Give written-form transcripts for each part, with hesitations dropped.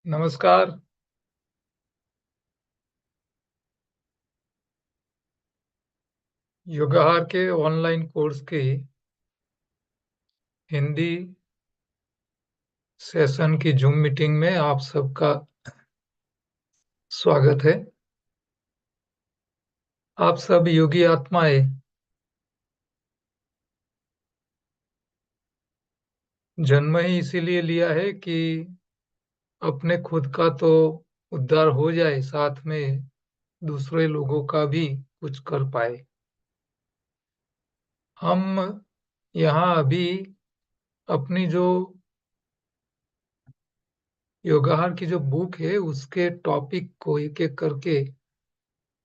नमस्कार। योगाहार के online course की हिंदी सेशन की जूम मीटिंग में आप सबका स्वागत है। आप सब योगी आत्माएं जन्म ही इसीलिए लिया है कि अपने खुद का तो उद्धार हो जाए, साथ में दूसरे लोगों का भी कुछ कर पाए। हम यहाँ अभी अपनी जो योगाहार की जो बुक है उसके टॉपिक को एक एक करके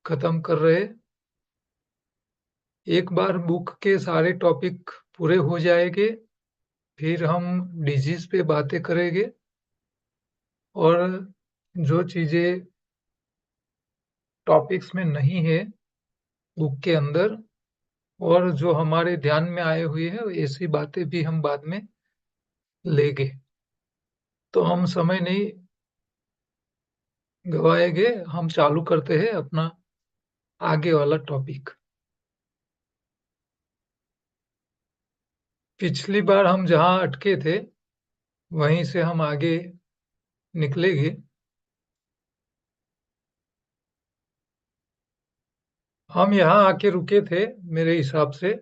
खत्म कर रहे हैं। एक बार बुक के सारे टॉपिक पूरे हो जाएंगे, फिर हम डिजीज पे बातें करेंगे और जो चीजें टॉपिक्स में नहीं है बुक के अंदर और जो हमारे ध्यान में आए हुए हैं ऐसी बातें भी हम बाद में लेंगे। तो हम समय नहीं गवाएंगे, हम चालू करते हैं अपना आगे वाला टॉपिक। पिछली बार हम जहाँ अटके थे वहीं से हम आगे निकलेंगे। हम यहाँ आके रुके थे मेरे हिसाब से।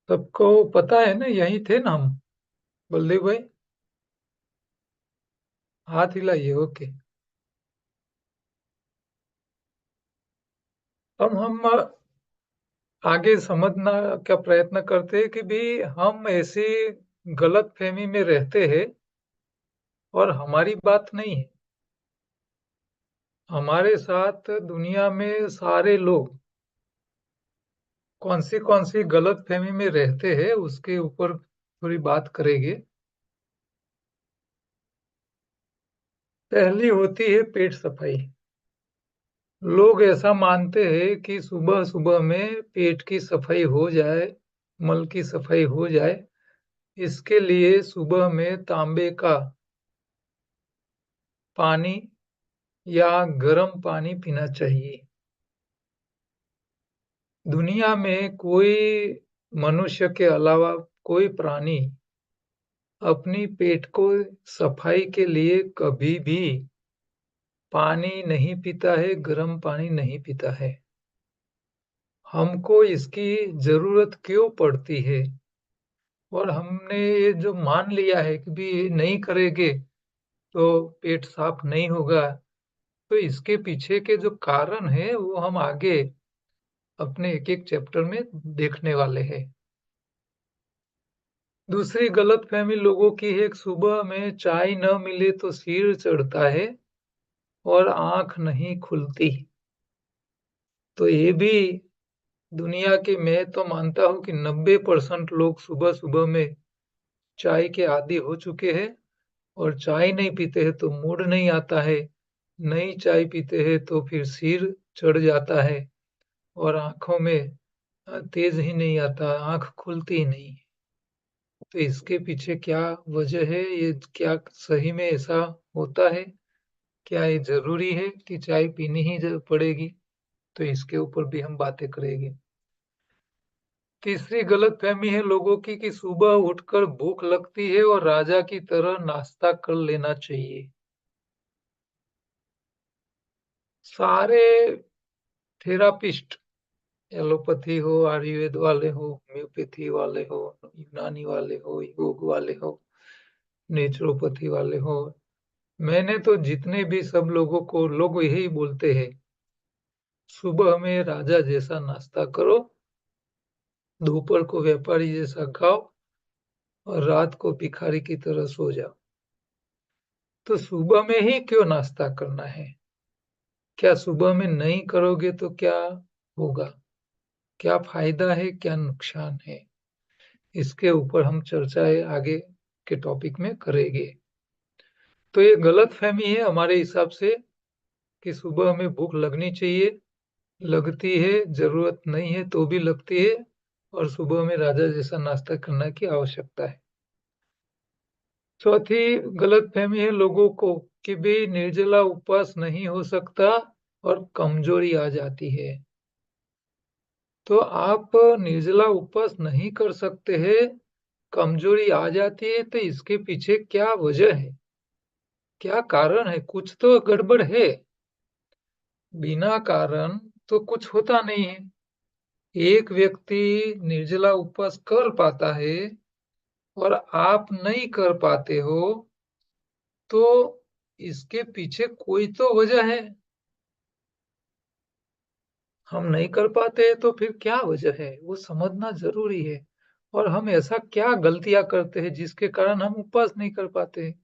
सबको पता है ना, यहीं थे ना हम? बलदेव भाई हाथ हिलाइए। ओके। अब हम आगे समझना का प्रयत्न करते हैं कि भी हम ऐसी गलत फहमी में रहते हैं और हमारी बात नहीं है। हमारे साथ दुनिया में सारे लोग कौन सी गलत फहमी में रहते हैं उसके ऊपर थोड़ी बात करेंगे। पहली होती है पेट सफाई। लोग ऐसा मानते हैं कि सुबह सुबह में पेट की सफाई हो जाए, मल की सफाई हो जाए, इसके लिए सुबह में तांबे का पानी या गर्म पानी पीना चाहिए। दुनिया में कोई मनुष्य के अलावा कोई प्राणी अपनी पेट को सफाई के लिए कभी भी पानी नहीं पीता है, गर्म पानी नहीं पीता है। हमको इसकी जरूरत क्यों पड़ती है? और हमने ये जो मान लिया है कि भी नहीं करेंगे तो पेट साफ नहीं होगा, तो इसके पीछे के जो कारण है वो हम आगे अपने एक एक चैप्टर में देखने वाले हैं। दूसरी गलतफहमी लोगों की है कि सुबह में चाय न मिले तो सिर चढ़ता है और आंख नहीं खुलती। तो ये भी दुनिया के, मैं तो मानता हूँ कि 90% लोग सुबह सुबह में चाय के आदी हो चुके हैं और चाय नहीं पीते हैं तो मूड नहीं आता है, नहीं चाय पीते हैं तो फिर सिर चढ़ जाता है और आंखों में तेज ही नहीं आता, आंख खुलती ही नहीं। तो इसके पीछे क्या वजह है? ये क्या सही में ऐसा होता है? क्या ये जरूरी है कि चाय पीनी ही पड़ेगी? तो इसके ऊपर भी हम बातें करेंगे। तीसरी गलतफहमी है लोगों की कि सुबह उठकर भूख लगती है और राजा की तरह नाश्ता कर लेना चाहिए। सारे थेरापिस्ट, एलोपैथी हो, आयुर्वेद वाले हो, होम्योपैथी वाले हो, यूनानी वाले हो, योग वाले हो, नेचुरोपैथी वाले हो, मैंने तो जितने भी सब लोगों को लोग यही बोलते हैं, सुबह में राजा जैसा नाश्ता करो, दोपहर को व्यापारी जैसा खाओ और रात को भिखारी की तरह सो जाओ। तो सुबह में ही क्यों नाश्ता करना है? क्या सुबह में नहीं करोगे तो क्या होगा? क्या फायदा है, क्या नुकसान है? इसके ऊपर हम चर्चाएं आगे के टॉपिक में करेंगे। तो ये गलत फहमी है हमारे हिसाब से कि सुबह में भूख लगनी चाहिए लगती है, जरूरत नहीं है तो भी लगती है, और सुबह में राजा जैसा नाश्ता करने की आवश्यकता है। चौथी गलतफहमी है लोगों को कि भी निर्जला उपवास नहीं हो सकता और कमजोरी आ जाती है। तो आप निर्जला उपवास नहीं कर सकते हैं, कमजोरी आ जाती है, तो इसके पीछे क्या वजह है, क्या कारण है? कुछ तो गड़बड़ है। बिना कारण तो कुछ होता नहीं है। एक व्यक्ति निर्जला उपवास कर पाता है और आप नहीं कर पाते हो, तो इसके पीछे कोई तो वजह है। हम नहीं कर पाते हैं तो फिर क्या वजह है, वो समझना जरूरी है। और हम ऐसा क्या गलतियां करते हैं जिसके कारण हम उपवास नहीं कर पाते हैं?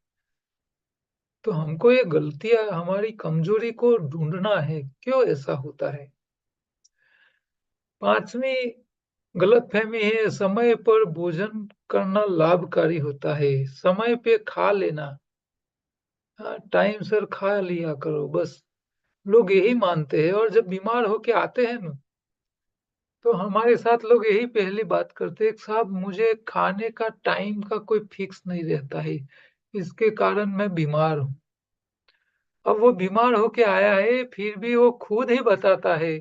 तो हमको ये गलतियां, हमारी कमजोरी को ढूंढना है, क्यों ऐसा होता है। पांचवी गलतफहमी है समय पर भोजन करना लाभकारी होता है। समय पे खा लेना, हाँ, टाइम सर खा लिया करो बस। लोग यही मानते हैं, और जब बीमार होके आते हैं ना, तो हमारे साथ लोग यही पहली बात करते हैं, साहब मुझे खाने का टाइम का कोई फिक्स नहीं रहता है, इसके कारण मैं बीमार हूँ। अब वो बीमार होके आया है, फिर भी वो खुद ही बताता है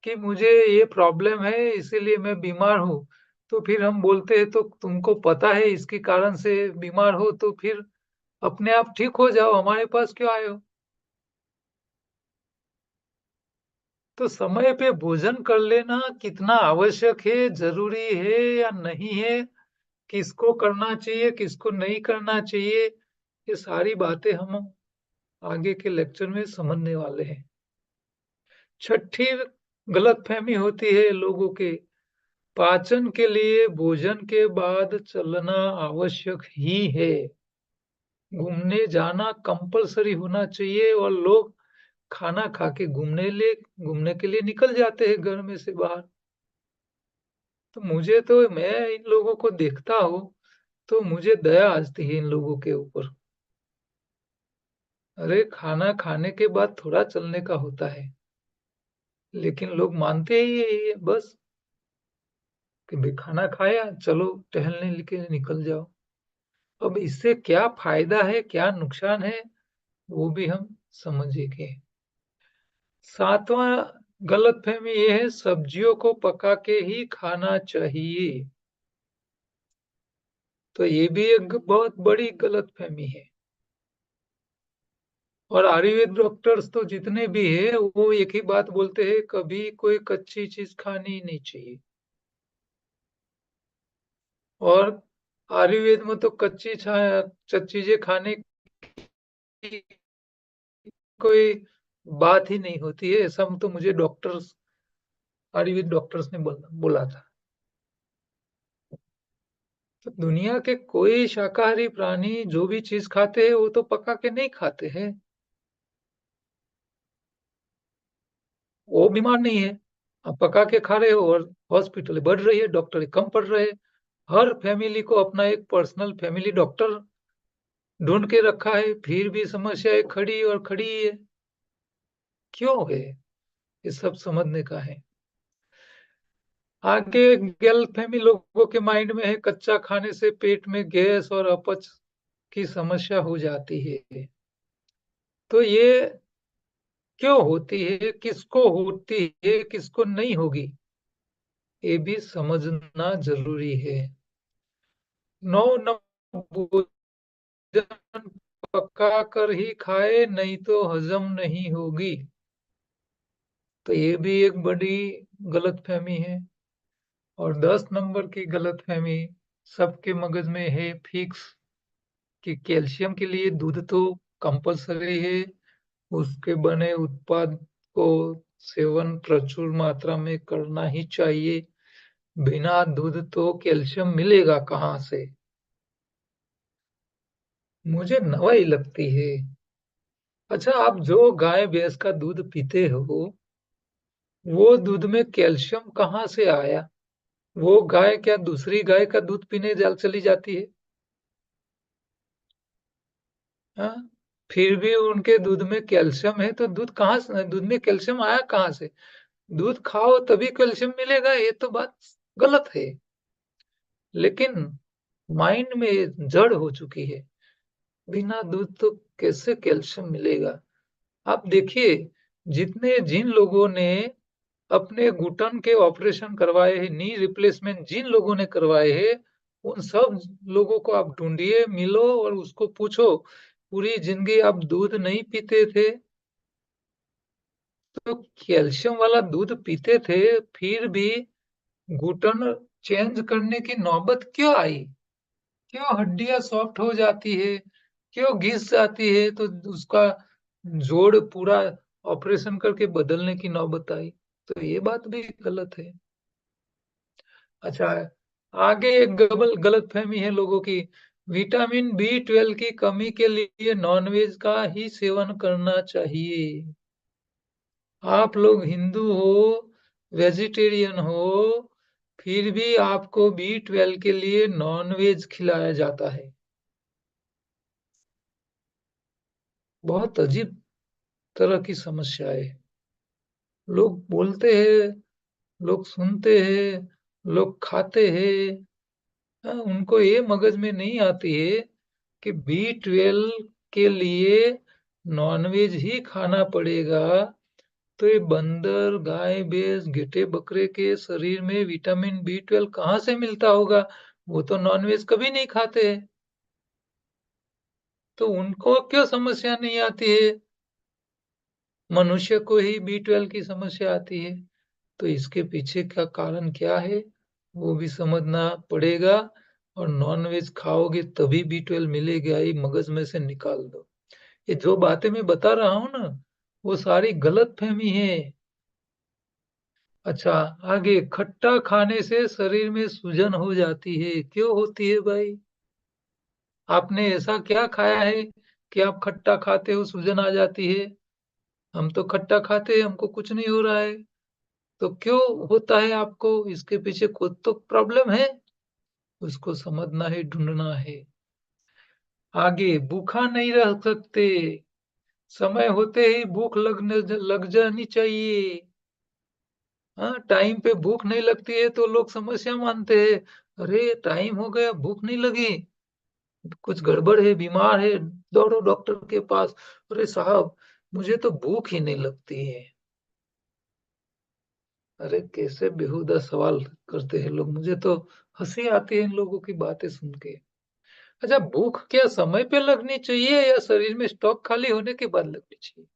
कि मुझे ये प्रॉब्लम है, इसीलिए मैं बीमार हूँ। तो फिर हम बोलते हैं, तो तुमको पता है इसके कारण से बीमार हो, तो फिर अपने आप ठीक हो जाओ, हमारे पास क्यों आए हो? तो समय पे भोजन कर लेना कितना आवश्यक है, जरूरी है या नहीं है, किसको करना चाहिए, किसको नहीं करना चाहिए, ये सारी बातें हम आगे के लेक्चर में समझने वाले हैं। छठी गलतफहमी होती है लोगों के, पाचन के लिए भोजन के बाद चलना आवश्यक ही है। घूमने जाना कंपलसरी होना चाहिए, और लोग खाना खा के घूमने के लिए निकल जाते हैं घर में से बाहर। तो मुझे तो, मैं इन लोगों को देखता हूँ तो मुझे दया आती है इन लोगों के ऊपर। अरे खाना खाने के बाद थोड़ा चलने का होता है, लेकिन लोग मानते ही यही है बस, कि भाई खाना खाया चलो टहलने के लिए निकल जाओ। अब इससे क्या फायदा है, क्या नुकसान है, वो भी हम समझेंगे। सातवां गलतफहमी ये है, सब्जियों को पका के ही खाना चाहिए। तो ये भी एक बहुत बड़ी गलतफहमी है। और आयुर्वेद डॉक्टर्स तो जितने भी है वो एक ही बात बोलते हैं, कभी कोई कच्ची चीज खानी ही नहीं चाहिए। और आयुर्वेद में तो चीजें खाने की कोई बात ही नहीं होती है, ऐसा तो मुझे डॉक्टर्स, आयुर्वेद डॉक्टर्स ने बोला था। तो दुनिया के कोई शाकाहारी प्राणी जो भी चीज खाते हैं वो तो पका के नहीं खाते हैं, वो बीमार नहीं है। आप पका के खा रहे हो और हॉस्पिटल बढ़ रही है, डॉक्टर कम पड़ रहे हैं। हर फैमिली को अपना एक पर्सनल फैमिली डॉक्टर ढूंढ के रखा है, फिर भी समस्या खड़ी और खड़ी है। क्यों है, ये सब समझने का है। आगे गलतफहमी लोगों के माइंड में है, कच्चा खाने से पेट में गैस और अपच की समस्या हो जाती है। तो ये क्यों होती है, किसको होती है, किसको नहीं होगी, ये भी समझना जरूरी है। नौ नंबर, भोजन पका कर ही खाए, नहीं तो हजम नहीं होगी। तो ये भी एक बड़ी गलतफहमी है। और 10 नंबर की गलतफहमी सबके मगज में है फिक्स, कि कैल्शियम के लिए दूध तो कंपलसरी है, उसके बने उत्पाद को सेवन प्रचुर मात्रा में करना ही चाहिए। बिना दूध तो कैल्शियम मिलेगा कहाँ से? मुझे नवाई लगती है। अच्छा, आप जो गाय भैंस का दूध पीते हो, वो दूध में कैल्शियम कहाँ से आया? वो गाय क्या दूसरी गाय का दूध पीने चली जाती है? हाँ, फिर भी उनके दूध में कैल्शियम है, तो दूध में कैल्शियम आया कहाँ से? दूध खाओ तभी कैल्शियम मिलेगा, ये तो बात गलत है। लेकिन माइंड में जड़ हो चुकी है, बिना दूध तो कैसे कैल्शियम मिलेगा। आप देखिए, जिन लोगों ने अपने घुटन के ऑपरेशन करवाए हैं, नी रिप्लेसमेंट जिन लोगों ने करवाए हैं, उन सब लोगों को आप ढूंढिए, मिलो और उसको पूछो पूरी जिंदगी आप दूध नहीं पीते थे तो कैल्शियम वाला दूध पीते थे, फिर भी घुटन चेंज करने की नौबत क्यों आई? क्यों हड्डियां सॉफ्ट हो जाती है, क्यों घिस जाती है, तो उसका जोड़ पूरा ऑपरेशन करके बदलने की नौबत आई? तो ये बात भी गलत है। अच्छा, आगे एक गलत फहमी है लोगों की, विटामिन B12 की कमी के लिए नॉनवेज का ही सेवन करना चाहिए। आप लोग हिंदू हो, वेजिटेरियन हो, फिर भी आपको B12 के लिए नॉनवेज खिलाया जाता है। बहुत अजीब तरह की समस्या है। लोग बोलते हैं, लोग सुनते हैं, लोग खाते हैं, हाँ, उनको ये मगज में नहीं आती है कि B12 के लिए नॉनवेज ही खाना पड़ेगा। तो ये बंदर, गाय, भैंस, गेटे, बकरे के शरीर में विटामिन B12 कहाँ से मिलता होगा? वो तो नॉनवेज कभी नहीं खाते हैं, तो उनको क्यों समस्या नहीं आती है? मनुष्य को ही B12 की समस्या आती है। तो इसके पीछे का कारण क्या है, वो भी समझना पड़ेगा। और नॉनवेज खाओगे तभी B12 मिलेगा, ये मगज में से निकाल दो। ये जो बातें मैं बता रहा हूं ना, वो सारी गलत फहमी है। अच्छा, आगे, खट्टा खाने से शरीर में सूजन हो जाती है, क्यों होती है भाई? आपने ऐसा क्या खाया है कि आप खट्टा खाते हो सूजन आ जाती है? हम तो खट्टा खाते हैं, हमको कुछ नहीं हो रहा है। तो क्यों होता है आपको? इसके पीछे कुछ तो प्रॉब्लम है, उसको समझना है, ढूंढना है। आगे, भूखा नहीं रह सकते, समय होते ही भूख लग जानी चाहिए। हाँ, टाइम पे भूख नहीं लगती है तो लोग समस्या मानते हैं। अरे टाइम हो गया, भूख नहीं लगी, कुछ गड़बड़ है, बीमार है, दौड़ो डॉक्टर के पास। अरे साहब, मुझे तो भूख ही नहीं लगती है। अरे कैसे बेहुदा सवाल करते हैं लोग, मुझे तो हंसी आती है इन लोगों की बातें सुन के। अच्छा, भूख क्या समय पे लगनी चाहिए या शरीर में स्टॉक खाली होने के बाद लगनी चाहिए?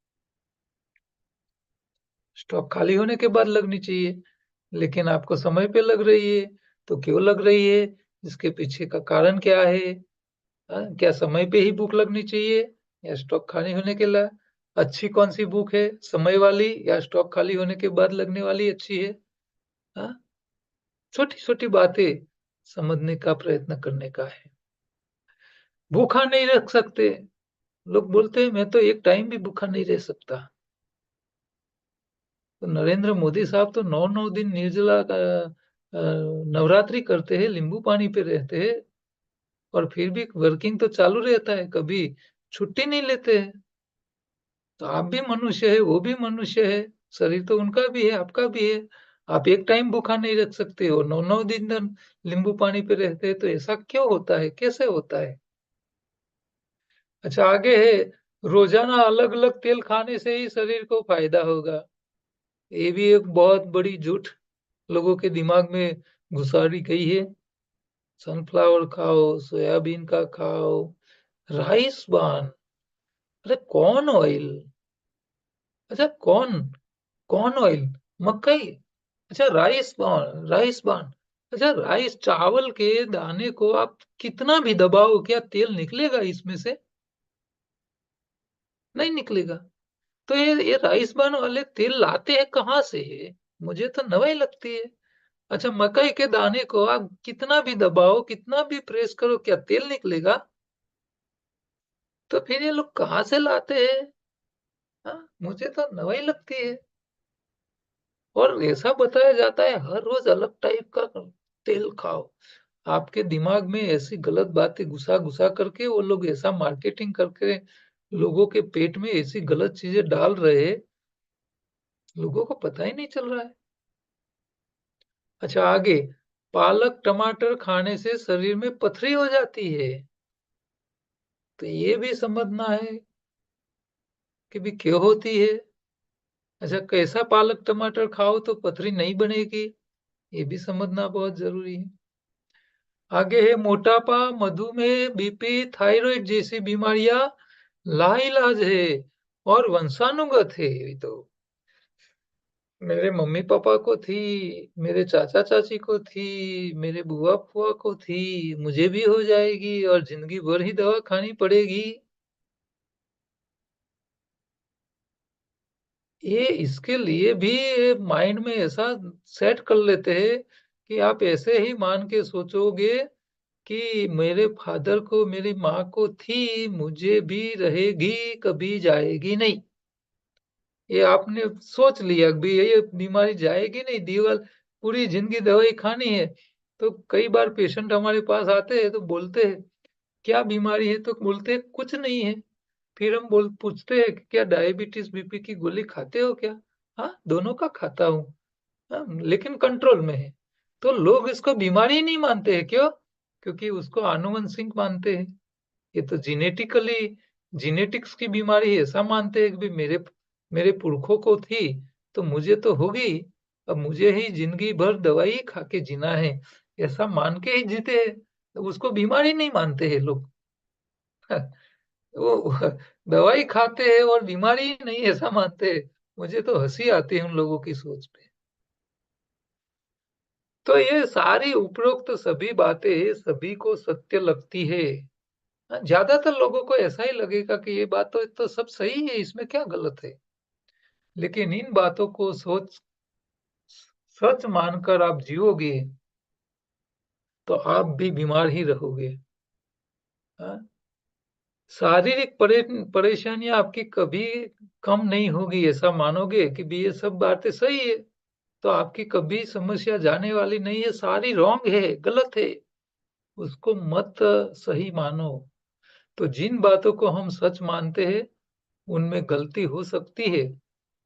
स्टॉक खाली होने के बाद लगनी चाहिए, लेकिन आपको समय पे लग रही है। तो क्यों लग रही है? इसके पीछे का कारण क्या है? हाँ, क्या समय पे ही भूख लगनी चाहिए या स्टॉक खाली होने के लिए? अच्छी कौन सी भूख है, समय वाली या स्टॉक खाली होने के बाद लगने वाली अच्छी है? हाँ, छोटी छोटी बातें समझने का प्रयत्न करने का है। भूखा नहीं रख सकते, लोग बोलते हैं मैं तो एक टाइम भी भूखा नहीं रह सकता। तो नरेंद्र मोदी साहब तो 9 9 दिन निर्जला का नवरात्रि करते हैं, नींबू पानी पे रहते हैं, और फिर भी वर्किंग तो चालू रहता है, कभी छुट्टी नहीं लेते हैं। तो आप भी मनुष्य है, वो भी मनुष्य है, शरीर तो उनका भी है, आपका भी है। आप एक टाइम भूखा नहीं रख सकते हो, 9 9 दिन नींबू पानी पे रहते हैं, तो ऐसा क्यों होता है, कैसे होता है? अच्छा, आगे है, रोजाना अलग अलग तेल खाने से ही शरीर को फायदा होगा। ये भी एक बहुत बड़ी झूठ लोगों के दिमाग में घुसाड़ी गई है। सनफ्लावर खाओ, सोयाबीन का खाओ, राइस बान, अरे कॉर्न ऑयल, अच्छा कॉर्न ऑयल, मकई, अच्छा राइस बान, अच्छा राइस चावल के दाने को आप कितना भी दबाओ, क्या तेल निकलेगा इसमें से? नहीं निकलेगा। तो ये राइस बान वाले तेल लाते हैं कहाँ से है? मुझे तो नवाई लगती है। अच्छा, मकई के दाने को आप कितना भी दबाओ, कितना भी प्रेस करो, क्या तेल निकलेगा? तो फिर ये लोग कहाँ से लाते हैं? हाँ, मुझे तो नवाई लगती है। और ऐसा बताया जाता है हर रोज अलग टाइप का तेल खाओ। आपके दिमाग में ऐसी गलत बातें घुसा घुसा करके वो लोग ऐसा मार्केटिंग करके लोगों के पेट में ऐसी गलत चीजें डाल रहे हैं लोगों को पता ही नहीं चल रहा है। अच्छा आगे, पालक टमाटर खाने से शरीर में पथरी हो जाती है। तो ये भी समझना है कि भी क्यों होती है। अच्छा, कैसा पालक टमाटर खाओ तो पथरी नहीं बनेगी, ये भी समझना बहुत जरूरी है। आगे है मोटापा, मधुमेह, बीपी, थायराइड जैसी बीमारियां लाइलाज है और वंशानुगत है। ये तो मेरे मम्मी पापा को थी, मेरे चाचा चाची को थी, मेरे बुआ फुआ को थी, मुझे भी हो जाएगी और जिंदगी भर ही दवा खानी पड़ेगी। ये इसके लिए भी माइंड में ऐसा सेट कर लेते हैं कि आप ऐसे ही मान के सोचोगे कि मेरे फादर को, मेरी माँ को थी, मुझे भी रहेगी, कभी जाएगी नहीं। ये आपने सोच लिया कि ये बीमारी जाएगी नहीं, दीवार पूरी जिंदगी दवाई खानी है। तो कई बार पेशेंट हमारे पास आते हैं तो बोलते हैं क्या बीमारी है, तो बोलते हैं कुछ नहीं है। फिर हम बोल पूछते हैं कि क्या डायबिटीज बीपी की गोली खाते हो क्या? हाँ, दोनों का खाता हूँ। हाँ, लेकिन कंट्रोल में है। तो लोग इसको बीमारी नहीं मानते हैं, क्यों? क्योंकि उसको आनुवंशिक मानते हैं। ये तो जेनेटिकली, जेनेटिक्स की बीमारी है, ऐसा मानते हैं कि भाई मेरे मेरे पुरखों को थी तो मुझे तो होगी, अब मुझे ही जिंदगी भर दवाई खा के जीना है, ऐसा मान के ही जीते हैं। तो उसको बीमारी नहीं मानते हैं लोग। वो दवाई खाते हैं और बीमारी नहीं ऐसा मानते हैं। मुझे तो हंसी आती है उन लोगों की सोच पे। तो ये सारी उपरोक्त सभी बातें सभी को सत्य लगती है। ज्यादातर लोगों को ऐसा ही लगेगा कि ये बात तो सब सही है, इसमें क्या गलत है। लेकिन इन बातों को सोच सच मानकर आप जियोगे तो आप भी बीमार ही रहोगे। हाँ? शारीरिक परेशानियां आपकी कभी कम नहीं होगी, ऐसा मानोगे कि भी ये सब बातें सही है तो आपकी कभी समस्या जाने वाली नहीं है, सारी रॉन्ग है, गलत है। उसको मत सही मानो। तो जिन बातों को हम सच मानते हैं उनमें गलती हो सकती है।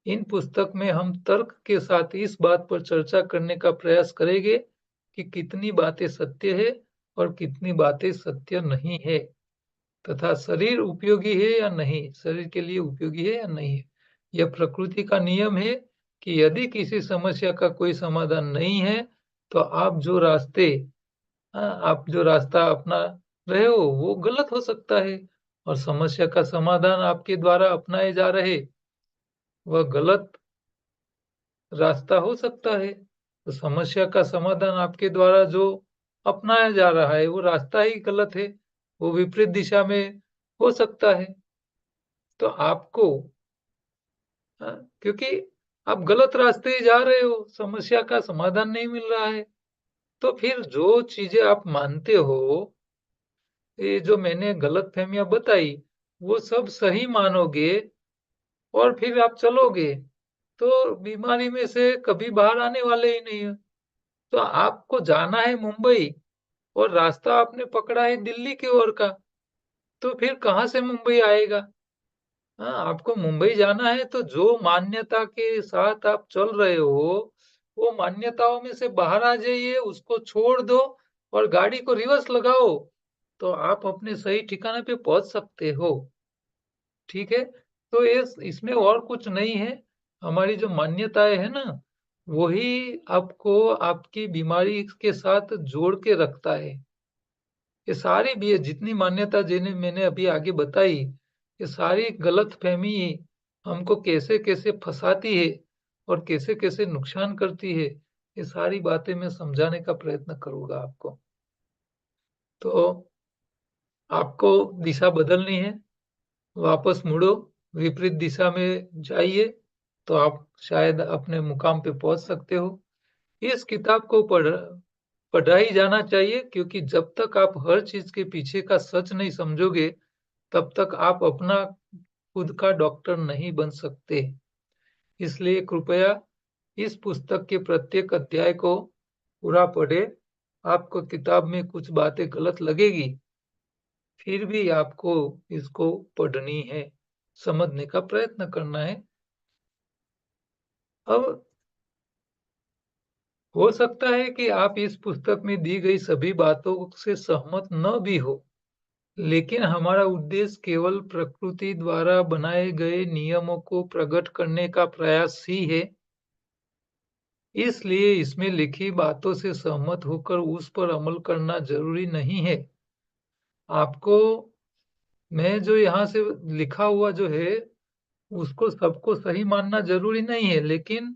इन पुस्तक में हम तर्क के साथ इस बात पर चर्चा करने का प्रयास करेंगे कि कितनी बातें सत्य है और कितनी बातें सत्य नहीं है, तथा शरीर उपयोगी है या नहीं, शरीर के लिए उपयोगी है या नहीं है। यह प्रकृति का नियम है कि यदि किसी समस्या का कोई समाधान नहीं है तो आप जो रास्ता अपना रहे हो वो गलत हो सकता है, और समस्या का समाधान आपके द्वारा अपनाए जा रहे वह गलत रास्ता हो सकता है। तो समस्या का समाधान आपके द्वारा जो अपनाया जा रहा है वो रास्ता ही गलत है, वो विपरीत दिशा में हो सकता है। तो आपको, क्योंकि आप गलत रास्ते जा रहे हो, समस्या का समाधान नहीं मिल रहा है, तो फिर जो चीजें आप मानते हो, ये जो मैंने गलत फहमियां बताई, वो सब सही मानोगे और फिर आप चलोगे तो बीमारी में से कभी बाहर आने वाले ही नहीं हो। तो आपको जाना है मुंबई और रास्ता आपने पकड़ा है दिल्ली की ओर का, तो फिर कहाँ से मुंबई आएगा? हाँ, आपको मुंबई जाना है तो जो मान्यता के साथ आप चल रहे हो वो मान्यताओं में से बाहर आ जाइए, उसको छोड़ दो और गाड़ी को रिवर्स लगाओ, तो आप अपने सही ठिकाने पे पहुंच सकते हो। ठीक है, तो इसमें और कुछ नहीं है। हमारी जो मान्यताएं है ना, वही आपको आपकी बीमारी के साथ जोड़ के रखता है। ये सारी भी जितनी मान्यता जिन्हें मैंने अभी आगे बताई, ये सारी गलत फहमी हमको कैसे कैसे फंसाती है और कैसे कैसे नुकसान करती है, ये सारी बातें मैं समझाने का प्रयत्न करूंगा आपको। तो आपको दिशा बदलनी है, वापस मुड़ो, विपरीत दिशा में जाइए, तो आप शायद अपने मुकाम पे पहुंच सकते हो। इस किताब को पढ़ा ही जाना चाहिए, क्योंकि जब तक आप हर चीज के पीछे का सच नहीं समझोगे तब तक आप अपना खुद का डॉक्टर नहीं बन सकते। इसलिए कृपया इस पुस्तक के प्रत्येक अध्याय को पूरा पढ़े। आपको किताब में कुछ बातें गलत लगेगी, फिर भी आपको इसको पढ़नी है, समझने का प्रयत्न करना है। अब हो सकता है कि आप इस पुस्तक में दी गई सभी बातों से सहमत न भी हो, लेकिन हमारा उद्देश्य केवल प्रकृति द्वारा बनाए गए नियमों को प्रकट करने का प्रयास ही है। इसलिए इसमें लिखी बातों से सहमत होकर उस पर अमल करना जरूरी नहीं है। आपको मैं जो यहाँ से लिखा हुआ जो है उसको सबको सही मानना जरूरी नहीं है, लेकिन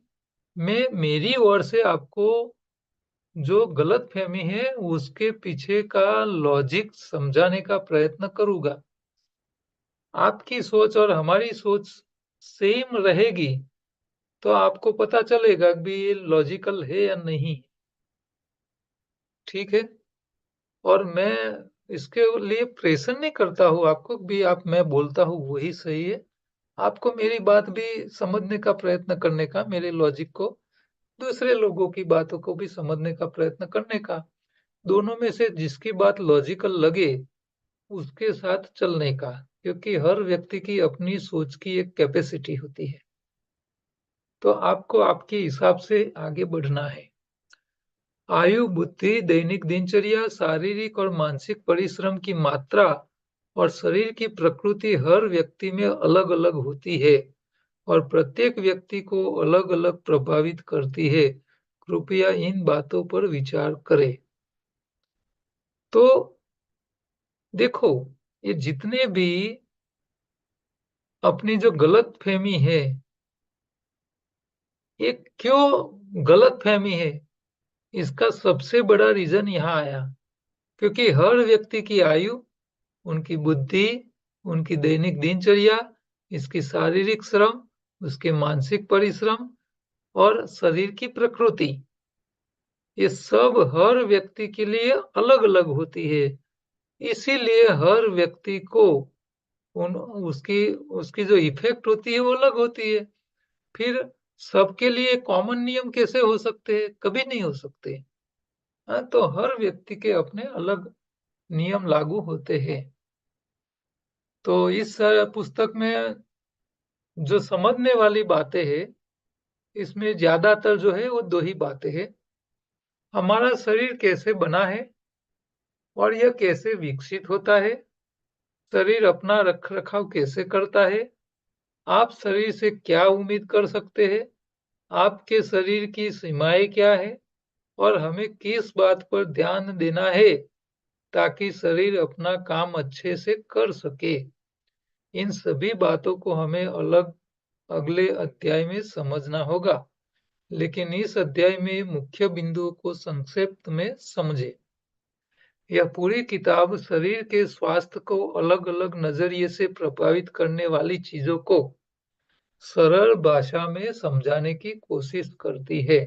मैं मेरी ओर से आपको जो गलतफहमी है उसके पीछे का लॉजिक समझाने का प्रयत्न करूंगा। आपकी सोच और हमारी सोच सेम रहेगी तो आपको पता चलेगा कि ये लॉजिकल है या नहीं। ठीक है। और मैं इसके लिए प्रेशर नहीं करता हूँ आपको भी, आप मैं बोलता हूँ वही सही है। आपको मेरी बात भी समझने का प्रयत्न करने का, मेरे लॉजिक को दूसरे लोगों की बातों को भी समझने का प्रयत्न करने का, दोनों में से जिसकी बात लॉजिकल लगे उसके साथ चलने का, क्योंकि हर व्यक्ति की अपनी सोच की एक कैपेसिटी होती है। तो आपको आपके हिसाब से आगे बढ़ना है। आयु, बुद्धि, दैनिक दिनचर्या, शारीरिक और मानसिक परिश्रम की मात्रा और शरीर की प्रकृति हर व्यक्ति में अलग अलग होती है और प्रत्येक व्यक्ति को अलग अलग प्रभावित करती है। कृपया इन बातों पर विचार करें। तो देखो, ये जितने भी अपनी जो गलत फहमी है, ये क्यों गलत फहमी है, इसका सबसे बड़ा रीजन यहाँ आया क्योंकि हर व्यक्ति की आयु, उनकी बुद्धि, उनकी दैनिक दिनचर्या, इसकी शारीरिक श्रम, उसके मानसिक परिश्रम और शरीर की प्रकृति, ये सब हर व्यक्ति के लिए अलग अलग होती है। इसीलिए हर व्यक्ति को उन उसकी उसकी जो इफेक्ट होती है वो अलग होती है। फिर सबके लिए कॉमन नियम कैसे हो सकते हैं? कभी नहीं हो सकते। हाँ, तो हर व्यक्ति के अपने अलग नियम लागू होते हैं। तो इस पुस्तक में जो समझने वाली बातें हैं, इसमें ज्यादातर जो है वो दो ही बातें हैं। हमारा शरीर कैसे बना है और यह कैसे विकसित होता है, शरीर अपना रख रखाव कैसे करता है, आप शरीर से क्या उम्मीद कर सकते हैं, आपके शरीर की सीमाएं क्या है और हमें किस बात पर ध्यान देना है ताकि शरीर अपना काम अच्छे से कर सके। इन सभी बातों को हमें अलग अगले अध्याय में समझना होगा, लेकिन इस अध्याय में मुख्य बिंदुओं को संक्षिप्त में समझे। यह पूरी किताब शरीर के स्वास्थ्य को अलग अलग नजरिए से प्रभावित करने वाली चीजों को सरल भाषा में समझाने की कोशिश करती है।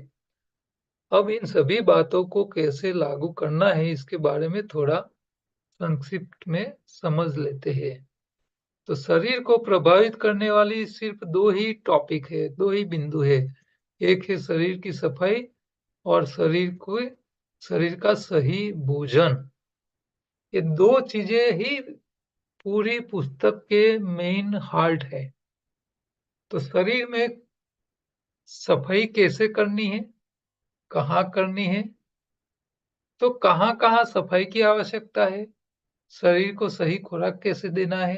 अब इन सभी बातों को कैसे लागू करना है इसके बारे में थोड़ा संक्षिप्त में समझ लेते हैं। तो शरीर को प्रभावित करने वाली सिर्फ दो ही टॉपिक है, दो ही बिंदु है। एक है शरीर की सफाई और शरीर का सही भोजन। ये दो चीजें ही पूरी पुस्तक के मेन हार्ट है। तो शरीर में सफाई कैसे करनी है, कहाँ करनी है, तो कहाँ कहाँ सफाई की आवश्यकता है, शरीर को सही खुराक कैसे देना है,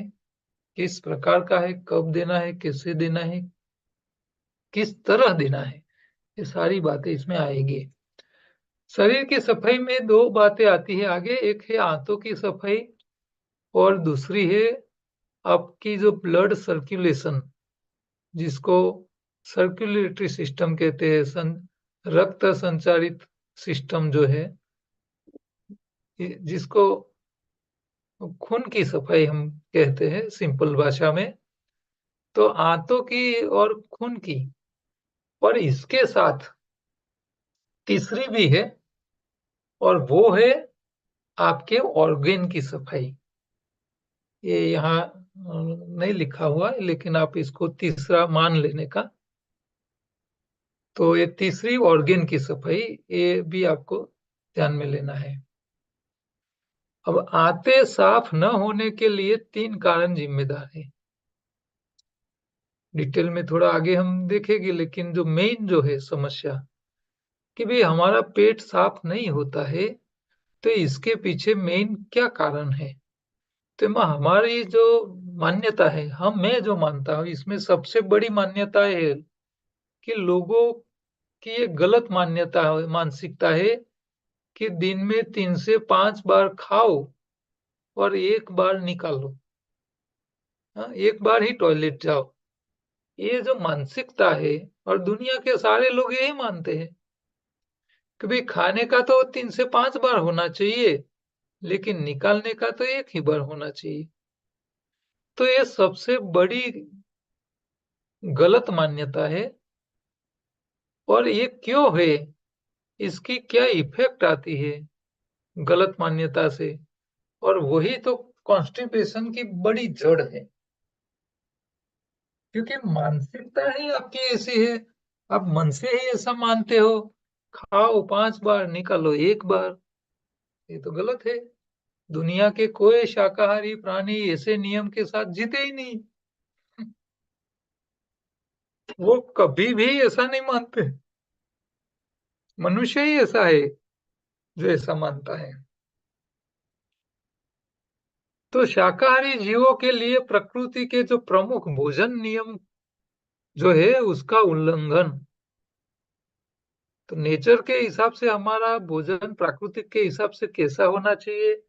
किस प्रकार का है, कब देना है, कैसे देना है, किस तरह देना है, ये सारी बातें इसमें आएगी। शरीर की सफाई में दो बातें आती है आगे, एक है आंतों की सफाई और दूसरी है आपकी जो ब्लड सर्कुलेशन, जिसको सर्कुलेटरी सिस्टम कहते हैं, रक्त संचारित सिस्टम जो है, जिसको खून की सफाई हम कहते हैं सिंपल भाषा में। तो आंतों की और खून की, और इसके साथ तीसरी भी है और वो है आपके ऑर्गेन की सफाई। ये यहाँ नहीं लिखा हुआ है, लेकिन आप इसको तीसरा मान लेने का। तो ये तीसरी ऑर्गेन की सफाई, ये भी आपको ध्यान में लेना है। अब आंतें साफ न होने के लिए तीन कारण जिम्मेदार हैं। डिटेल में थोड़ा आगे हम देखेंगे, लेकिन जो मेन जो है समस्या कि भाई हमारा पेट साफ नहीं होता है, तो इसके पीछे मेन क्या कारण है। तो हमारी जो मान्यता है, मैं जो मानता हूँ इसमें सबसे बड़ी मान्यता है कि लोगों की ये गलत मानसिकता है कि दिन में 3 से 5 बार खाओ और एक बार निकालो। हाँ, एक बार ही टॉयलेट जाओ। ये जो मानसिकता है, और दुनिया के सारे लोग यही मानते हैं कि भाई खाने का तो 3 से 5 बार होना चाहिए, लेकिन निकालने का तो एक ही बार होना चाहिए। तो ये सबसे बड़ी गलत मान्यता है। और ये क्यों है, इसकी क्या इफेक्ट आती है गलत मान्यता से, और वही तो कॉन्स्टिपेशन की बड़ी जड़ है। क्योंकि मानसिकता ही आपकी ऐसी है, आप मन से ही ऐसा मानते हो, खाओ 5 बार निकालो एक बार। ये तो गलत है। दुनिया के कोई शाकाहारी प्राणी ऐसे नियम के साथ जीते ही नहीं। वो कभी भी ऐसा नहीं मानते। मनुष्य ही ऐसा है जो ऐसा मानता है। तो शाकाहारी जीवों के लिए प्रकृति के जो प्रमुख भोजन नियम जो है उसका उल्लंघन। तो नेचर के हिसाब से हमारा भोजन प्राकृतिक के हिसाब से कैसा होना चाहिए,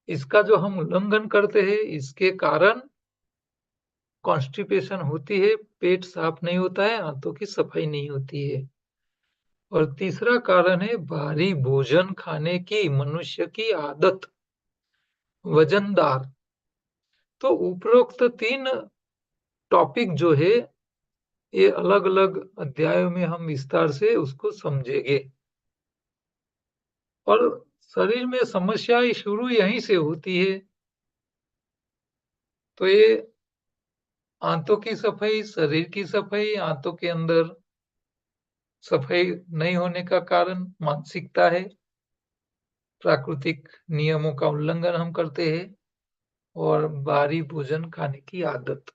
इसका जो हम उल्लंघन करते हैं, इसके कारण कॉन्स्टिपेशन होती है, पेट साफ नहीं होता है, आंतों की सफाई नहीं होती है। और तीसरा कारण है भारी भोजन खाने की मनुष्य की आदत, वजनदार। तो उपरोक्त 3 टॉपिक जो है, ये अलग अलग अध्यायों में हम विस्तार से उसको समझेंगे। और शरीर में समस्या शुरू यहीं से होती है। तो ये आंतों की सफाई, शरीर की सफाई, आंतों के अंदर सफाई नहीं होने का कारण मानसिकता है, प्राकृतिक नियमों का उल्लंघन हम करते हैं, और भारी भोजन खाने की आदत।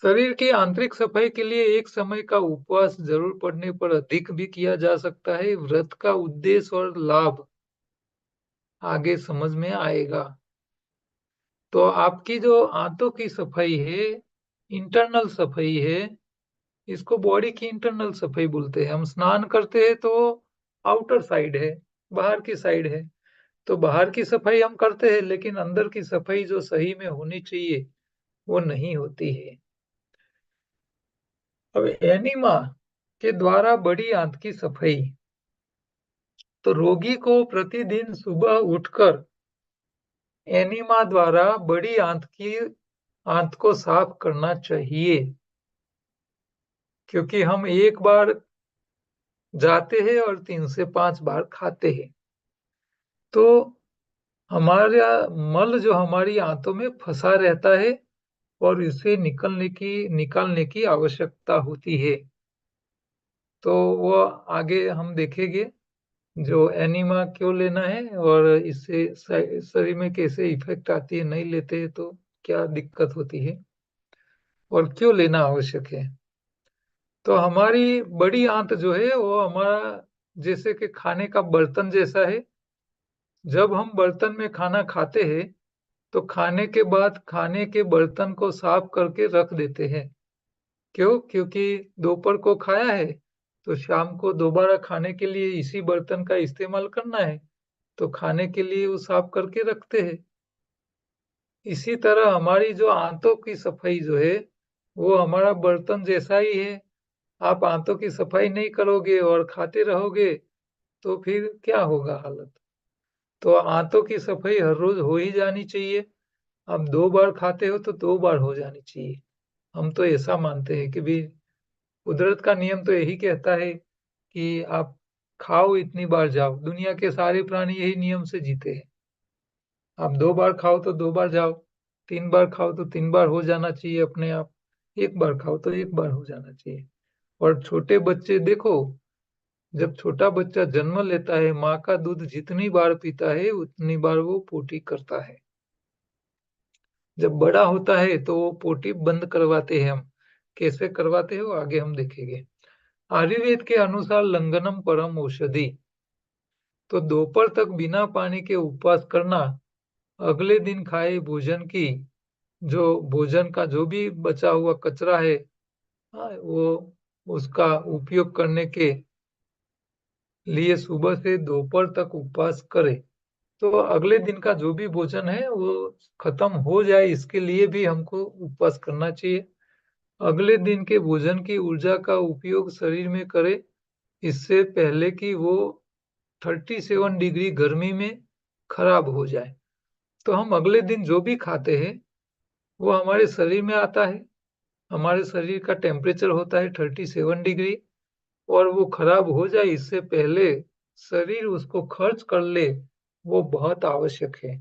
शरीर की आंतरिक सफाई के लिए एक समय का उपवास जरूर पड़ने पर अधिक भी किया जा सकता है। व्रत का उद्देश्य और लाभ आगे समझ में आएगा। तो आपकी जो आंतों की सफाई है, इंटरनल सफाई है, इसको बॉडी की इंटरनल सफाई बोलते हैं। हम स्नान करते हैं तो आउटर साइड है, बाहर की साइड है। तो बाहर की सफाई हम करते हैं, लेकिन अंदर की सफाई जो सही में होनी चाहिए वो नहीं होती है। अब एनिमा के द्वारा बड़ी आंत की सफाई। तो रोगी को प्रतिदिन सुबह उठकर एनिमा द्वारा बड़ी आंत को साफ करना चाहिए। क्योंकि हम एक बार जाते हैं और 3 से 5 बार खाते हैं, तो हमारा मल जो हमारी आंतों में फंसा रहता है, और इसे निकालने की आवश्यकता होती है। तो वो आगे हम देखेंगे, जो एनीमा क्यों लेना है, और इससे शरीर में कैसे इफेक्ट आती है, नहीं लेते हैं तो क्या दिक्कत होती है, और क्यों लेना आवश्यक है। तो हमारी बड़ी आंत जो है वो हमारा जैसे कि खाने का बर्तन जैसा है। जब हम बर्तन में खाना खाते हैं, तो खाने के बाद खाने के बर्तन को साफ करके रख देते हैं। क्यों? क्योंकि दोपहर को खाया है, तो शाम को दोबारा खाने के लिए इसी बर्तन का इस्तेमाल करना है, तो खाने के लिए वो साफ करके रखते हैं। इसी तरह हमारी जो आंतों की सफाई जो है, वो हमारा बर्तन जैसा ही है। आप आंतों की सफाई नहीं करोगे और खाते रहोगे, तो फिर क्या होगा हालत। तो आंतों की सफाई हर रोज हो ही जानी चाहिए। आप 2 बार खाते हो तो 2 बार हो जानी चाहिए। हम तो ऐसा मानते हैं कि भी कुदरत का नियम तो यही कहता है कि आप खाओ इतनी बार जाओ। दुनिया के सारे प्राणी यही नियम से जीते हैं। आप 2 बार खाओ तो 2 बार जाओ, 3 बार खाओ तो 3 बार हो जाना चाहिए अपने आप, एक बार खाओ तो एक बार हो जाना चाहिए। और छोटे बच्चे देखो, जब छोटा बच्चा जन्म लेता है, माँ का दूध जितनी बार पीता है उतनी बार वो पोटी करता है। जब बड़ा होता है तो वो पोटी बंद करवाते हैं हम। कैसे करवाते हैं वो आगे हम देखेंगे। आयुर्वेद के अनुसार लंघनम परम औषधि। तो दोपहर तक बिना पानी के उपवास करना, अगले दिन खाए भोजन की जो भोजन का जो भी बचा हुआ कचरा है, वो उसका उपयोग करने के लिए सुबह से दोपहर तक उपवास करें। तो अगले दिन का जो भी भोजन है वो खत्म हो जाए, इसके लिए भी हमको उपवास करना चाहिए। अगले दिन के भोजन की ऊर्जा का उपयोग शरीर में करें, इससे पहले कि वो 37 डिग्री गर्मी में खराब हो जाए। तो हम अगले दिन जो भी खाते हैं वो हमारे शरीर में आता है। हमारे शरीर का टेम्परेचर होता है 37 डिग्री, और वो खराब हो जाए इससे पहले शरीर उसको खर्च कर ले, वो बहुत आवश्यक है।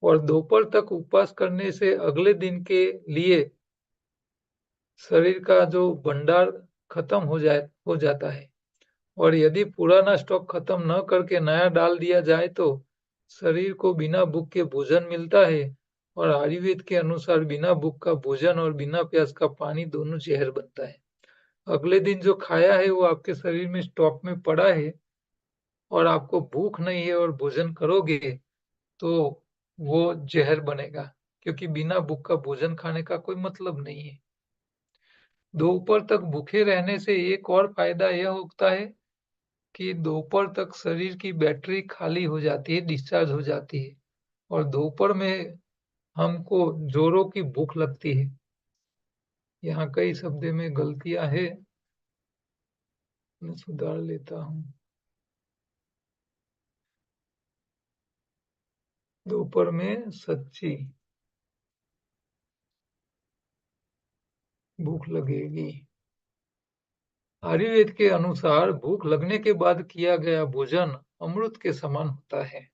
और दोपहर तक उपवास करने से अगले दिन के लिए शरीर का जो भंडार खत्म हो जाता है। और यदि पुराना स्टॉक खत्म न करके नया डाल दिया जाए तो शरीर को बिना भूख के भोजन मिलता है। और आयुर्वेद के अनुसार बिना भूख का भोजन और बिना प्यास का पानी दोनों जहर बनता है। अगले दिन जो खाया है वो आपके शरीर में स्टॉक में पड़ा है, और आपको भूख नहीं है और भोजन करोगे तो वो जहर बनेगा, क्योंकि बिना भूख का भोजन खाने का कोई मतलब नहीं है। दोपहर तक भूखे रहने से एक और फायदा यह होता है कि दोपहर तक शरीर की बैटरी खाली हो जाती है, डिस्चार्ज हो जाती है, और दोपहर में हमको जोरों की भूख लगती है। यहाँ कई शब्द में गलतियां है, मैं सुधार लेता हूँ। दोपहर में सच्ची भूख लगेगी। आयुर्वेद के अनुसार भूख लगने के बाद किया गया भोजन अमृत के समान होता है।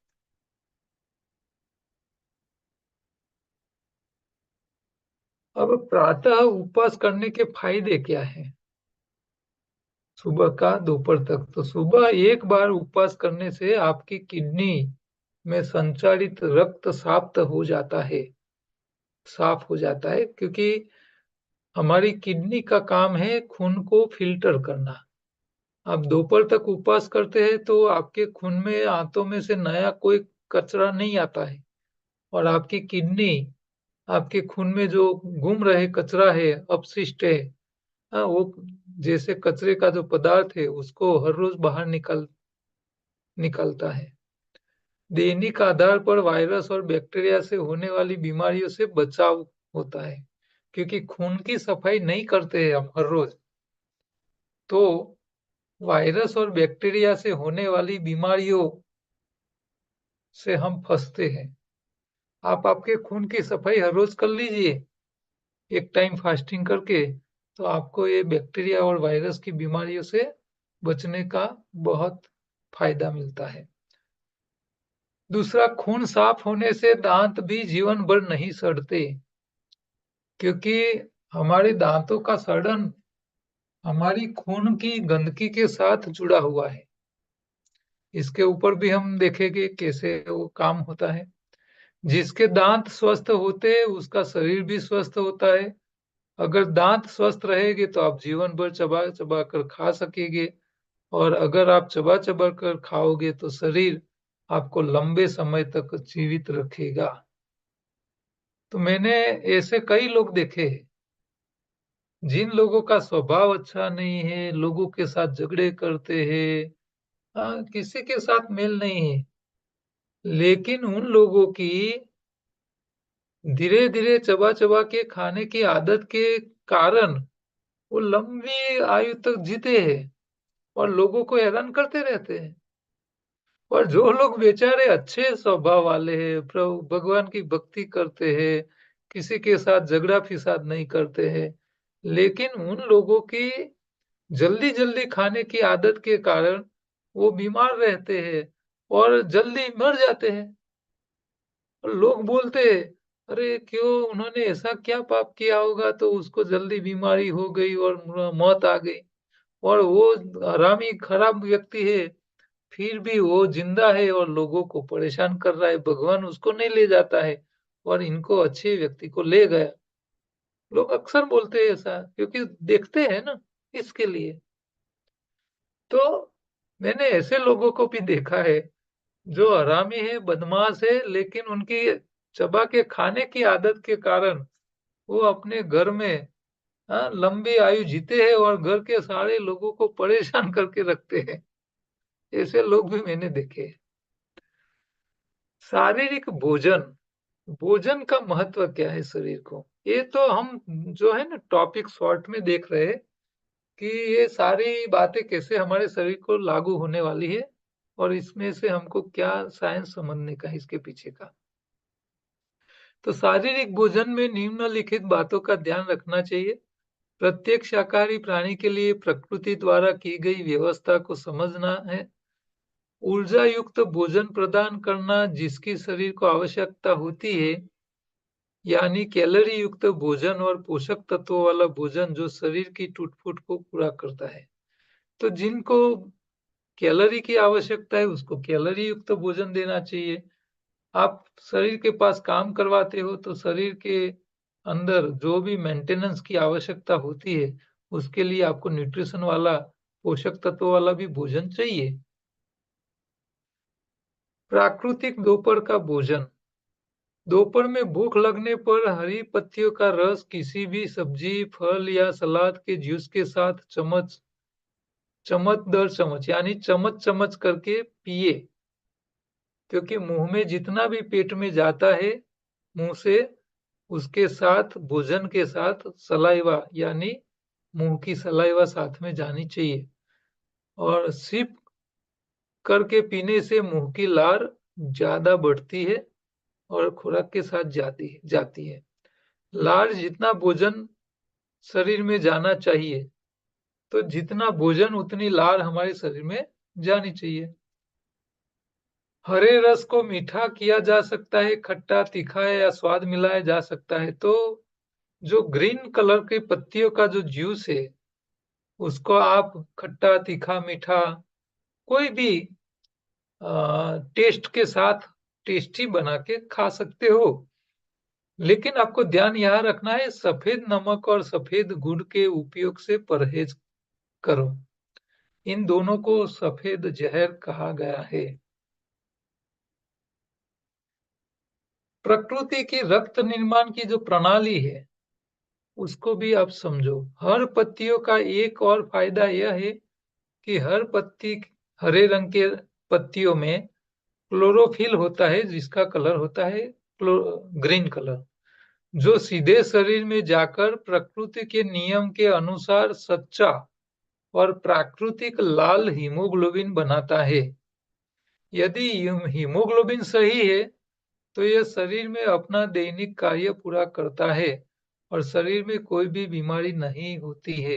अब प्रातः उपवास करने के फायदे क्या हैं? सुबह का दोपहर तक, तो सुबह एक बार उपवास करने से आपकी किडनी में संचारित रक्त साफ हो जाता है, क्योंकि हमारी किडनी का काम है खून को फिल्टर करना। आप दोपहर तक उपवास करते हैं तो आपके खून में आंतों में से नया कोई कचरा नहीं आता है, और आपकी किडनी आपके खून में जो घूम रहे कचरा है, अपशिष्ट है, वो जैसे कचरे का जो पदार्थ है उसको हर रोज बाहर निकलता है। दैनिक आधार पर वायरस और बैक्टीरिया से होने वाली बीमारियों से बचाव होता है, क्योंकि खून की सफाई नहीं करते हैं हम हर रोज, तो वायरस और बैक्टीरिया से होने वाली बीमारियों से हम फंसते हैं। आप आपके खून की सफाई हर रोज कर लीजिए, एक टाइम फास्टिंग करके, तो आपको ये बैक्टीरिया और वायरस की बीमारियों से बचने का बहुत फायदा मिलता है। दूसरा, खून साफ होने से दांत भी जीवन भर नहीं सड़ते, क्योंकि हमारे दांतों का सड़न हमारी खून की गंदगी के साथ जुड़ा हुआ है। इसके ऊपर भी हम देखेंगे कैसे वो काम होता है। जिसके दांत स्वस्थ होते हैं उसका शरीर भी स्वस्थ होता है। अगर दांत स्वस्थ रहेंगे तो आप जीवन भर चबा चबा कर खा सकेंगे, और अगर आप चबा चबा कर खाओगे तो शरीर आपको लंबे समय तक जीवित रखेगा। तो मैंने ऐसे कई लोग देखे हैं जिन लोगों का स्वभाव अच्छा नहीं है, लोगों के साथ झगड़े करते हैं, किसी के साथ मेल नहीं है, लेकिन उन लोगों की धीरे धीरे चबा चबा के खाने की आदत के कारण वो लंबी आयु तक जीते हैं और लोगों को हैरान करते रहते हैं। और जो लोग बेचारे अच्छे स्वभाव वाले हैं, प्रभु भगवान की भक्ति करते हैं, किसी के साथ झगड़ा फिसाद नहीं करते हैं, लेकिन उन लोगों की जल्दी जल्दी खाने की आदत के कारण वो बीमार रहते हैं और जल्दी मर जाते हैं। और लोग बोलते हैं, अरे क्यों, उन्होंने ऐसा क्या पाप किया होगा तो उसको जल्दी बीमारी हो गई और मौत आ गई, और वो हरामी खराब व्यक्ति है, फिर भी वो जिंदा है और लोगों को परेशान कर रहा है, भगवान उसको नहीं ले जाता है, और इनको अच्छे व्यक्ति को ले गया। लोग अक्सर बोलते हैं ऐसा क्योंकि देखते हैं ना इसके लिए। तो मैंने ऐसे लोगों को भी देखा है जो हरामी है, बदमाश है, लेकिन उनकी चबा के खाने की आदत के कारण वो अपने घर में लंबी आयु जीते हैं और घर के सारे लोगों को परेशान करके रखते हैं। ऐसे लोग भी मैंने देखे हैं। शारीरिक भोजन, भोजन का महत्व क्या है शरीर को? ये तो हम जो है ना टॉपिक शॉर्ट में देख रहे हैं कि ये सारी बातें कैसे हमारे शरीर को लागू होने वाली है और इसमें से हमको क्या साइंस समझने का है इसके पीछे का। तो शारीरिक भोजन में निम्नलिखित बातों का ध्यान रखना चाहिए। प्रत्येक शाकाहारी प्राणी के लिए प्रकृति द्वारा की गई व्यवस्था को समझना है। ऊर्जा युक्त भोजन प्रदान करना जिसकी शरीर को आवश्यकता होती है, यानी कैलोरी युक्त भोजन और पोषक तत्वों वाला भोजन जो शरीर की टूट-फूट को पूरा करता है। तो जिनको कैलोरी की आवश्यकता है उसको कैलोरी युक्त भोजन देना चाहिए। आप शरीर के पास काम करवाते हो तो शरीर के अंदर जो भी मेंटेनेंस की आवश्यकता होती है, उसके लिए आपको न्यूट्रिशन वाला, पोषक तत्व वाला भी भोजन चाहिए। प्राकृतिक दोपहर का भोजन। दोपहर में भूख लगने पर हरी पत्तियों का रस किसी भी सब्जी, फल या सलाद के जूस के साथ चम्मच दर चम्मच यानी चम्मच-चम्मच करके पिए। क्योंकि मुँह में जितना भी पेट में जाता है, मुँह से उसके साथ भोजन के साथ सलाइवा यानी मुँह की सलाइवा साथ में जानी चाहिए और सिप करके पीने से मुँह की लार ज़्यादा बढ़ती है और खुराक के साथ जाती है। लार जितना भोजन शरीर में जाना चाहिए, तो जितना भोजन उतनी लार हमारे शरीर में जानी चाहिए। हरे रस को मीठा किया जा सकता है, खट्टा, तीखा या स्वाद मिलाया जा सकता है। तो जो ग्रीन कलर की पत्तियों का जो जूस है, उसको आप खट्टा, तीखा, मीठा कोई भी टेस्ट के साथ टेस्टी बना के खा सकते हो। लेकिन आपको ध्यान यहाँ रखना है सफेद नमक और सफेद गुड़ के उपयोग से परहेज करो। इन दोनों को सफेद जहर कहा गया है। प्रकृति की रक्त निर्माण की जो प्रणाली है, उसको भी आप समझो। हर पत्तियों का एक और फायदा यह है कि हर पत्ती हरे रंग के पत्तियों में क्लोरोफिल होता है जिसका कलर होता है ग्रीन कलर, जो सीधे शरीर में जाकर प्रकृति के नियम के अनुसार सच्चा और प्राकृतिक लाल हीमोग्लोबिन बनाता है। यदि हीमोग्लोबिन सही है तो यह शरीर में अपना दैनिक कार्य पूरा करता है और शरीर में कोई भी बीमारी नहीं होती है,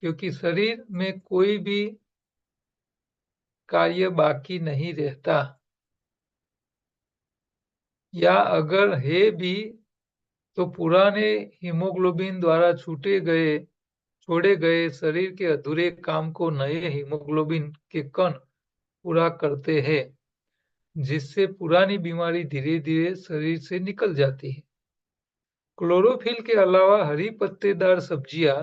क्योंकि शरीर में कोई भी कार्य बाकी नहीं रहता, या अगर है भी तो पुराने हीमोग्लोबिन द्वारा छोड़े गए शरीर के अधूरे काम को नए हीमोग्लोबिन के कण पूरा करते हैं, जिससे पुरानी बीमारी धीरे-धीरे शरीर से निकल जाती है। क्लोरोफिल के अलावा हरी पत्तेदार सब्जियां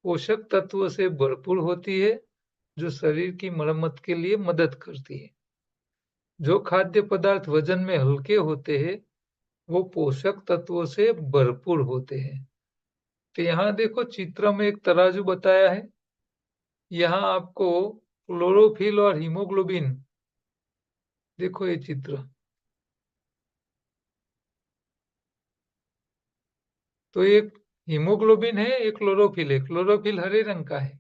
पोषक तत्वों से भरपूर होती है, जो शरीर की मरम्मत के लिए मदद करती है। जो खाद्य पदार्थ वजन में हल्के होते हैं, वो पोषक तत्वों से भरपूर होते हैं। तो यहाँ देखो चित्र में एक तराजू बताया है। यहाँ आपको क्लोरोफिल और हीमोग्लोबिन, देखो ये चित्र। तो एक हीमोग्लोबिन है, एक क्लोरोफिल है। क्लोरोफिल हरे रंग का है।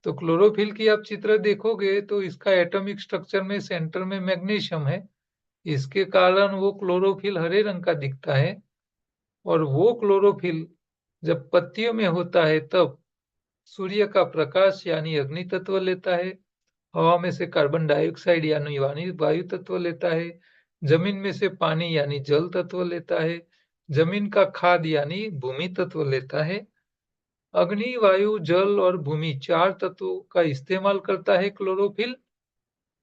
तो क्लोरोफिल की आप चित्र देखोगे तो इसका एटॉमिक स्ट्रक्चर में सेंटर में मैग्नीशियम है। इसके कारण वो क्लोरोफिल हरे रंग का दिखता है और वो क्लोरोफिल जब पत्तियों में होता है तब सूर्य का प्रकाश यानी अग्नि तत्व लेता है, हवा में से कार्बन डाइऑक्साइड यानी वायु तत्व लेता है, जमीन में से पानी यानी जल तत्व लेता है, जमीन का खाद यानी भूमि तत्व लेता है। अग्नि, वायु, जल और भूमि 4 तत्वों का इस्तेमाल करता है क्लोरोफिल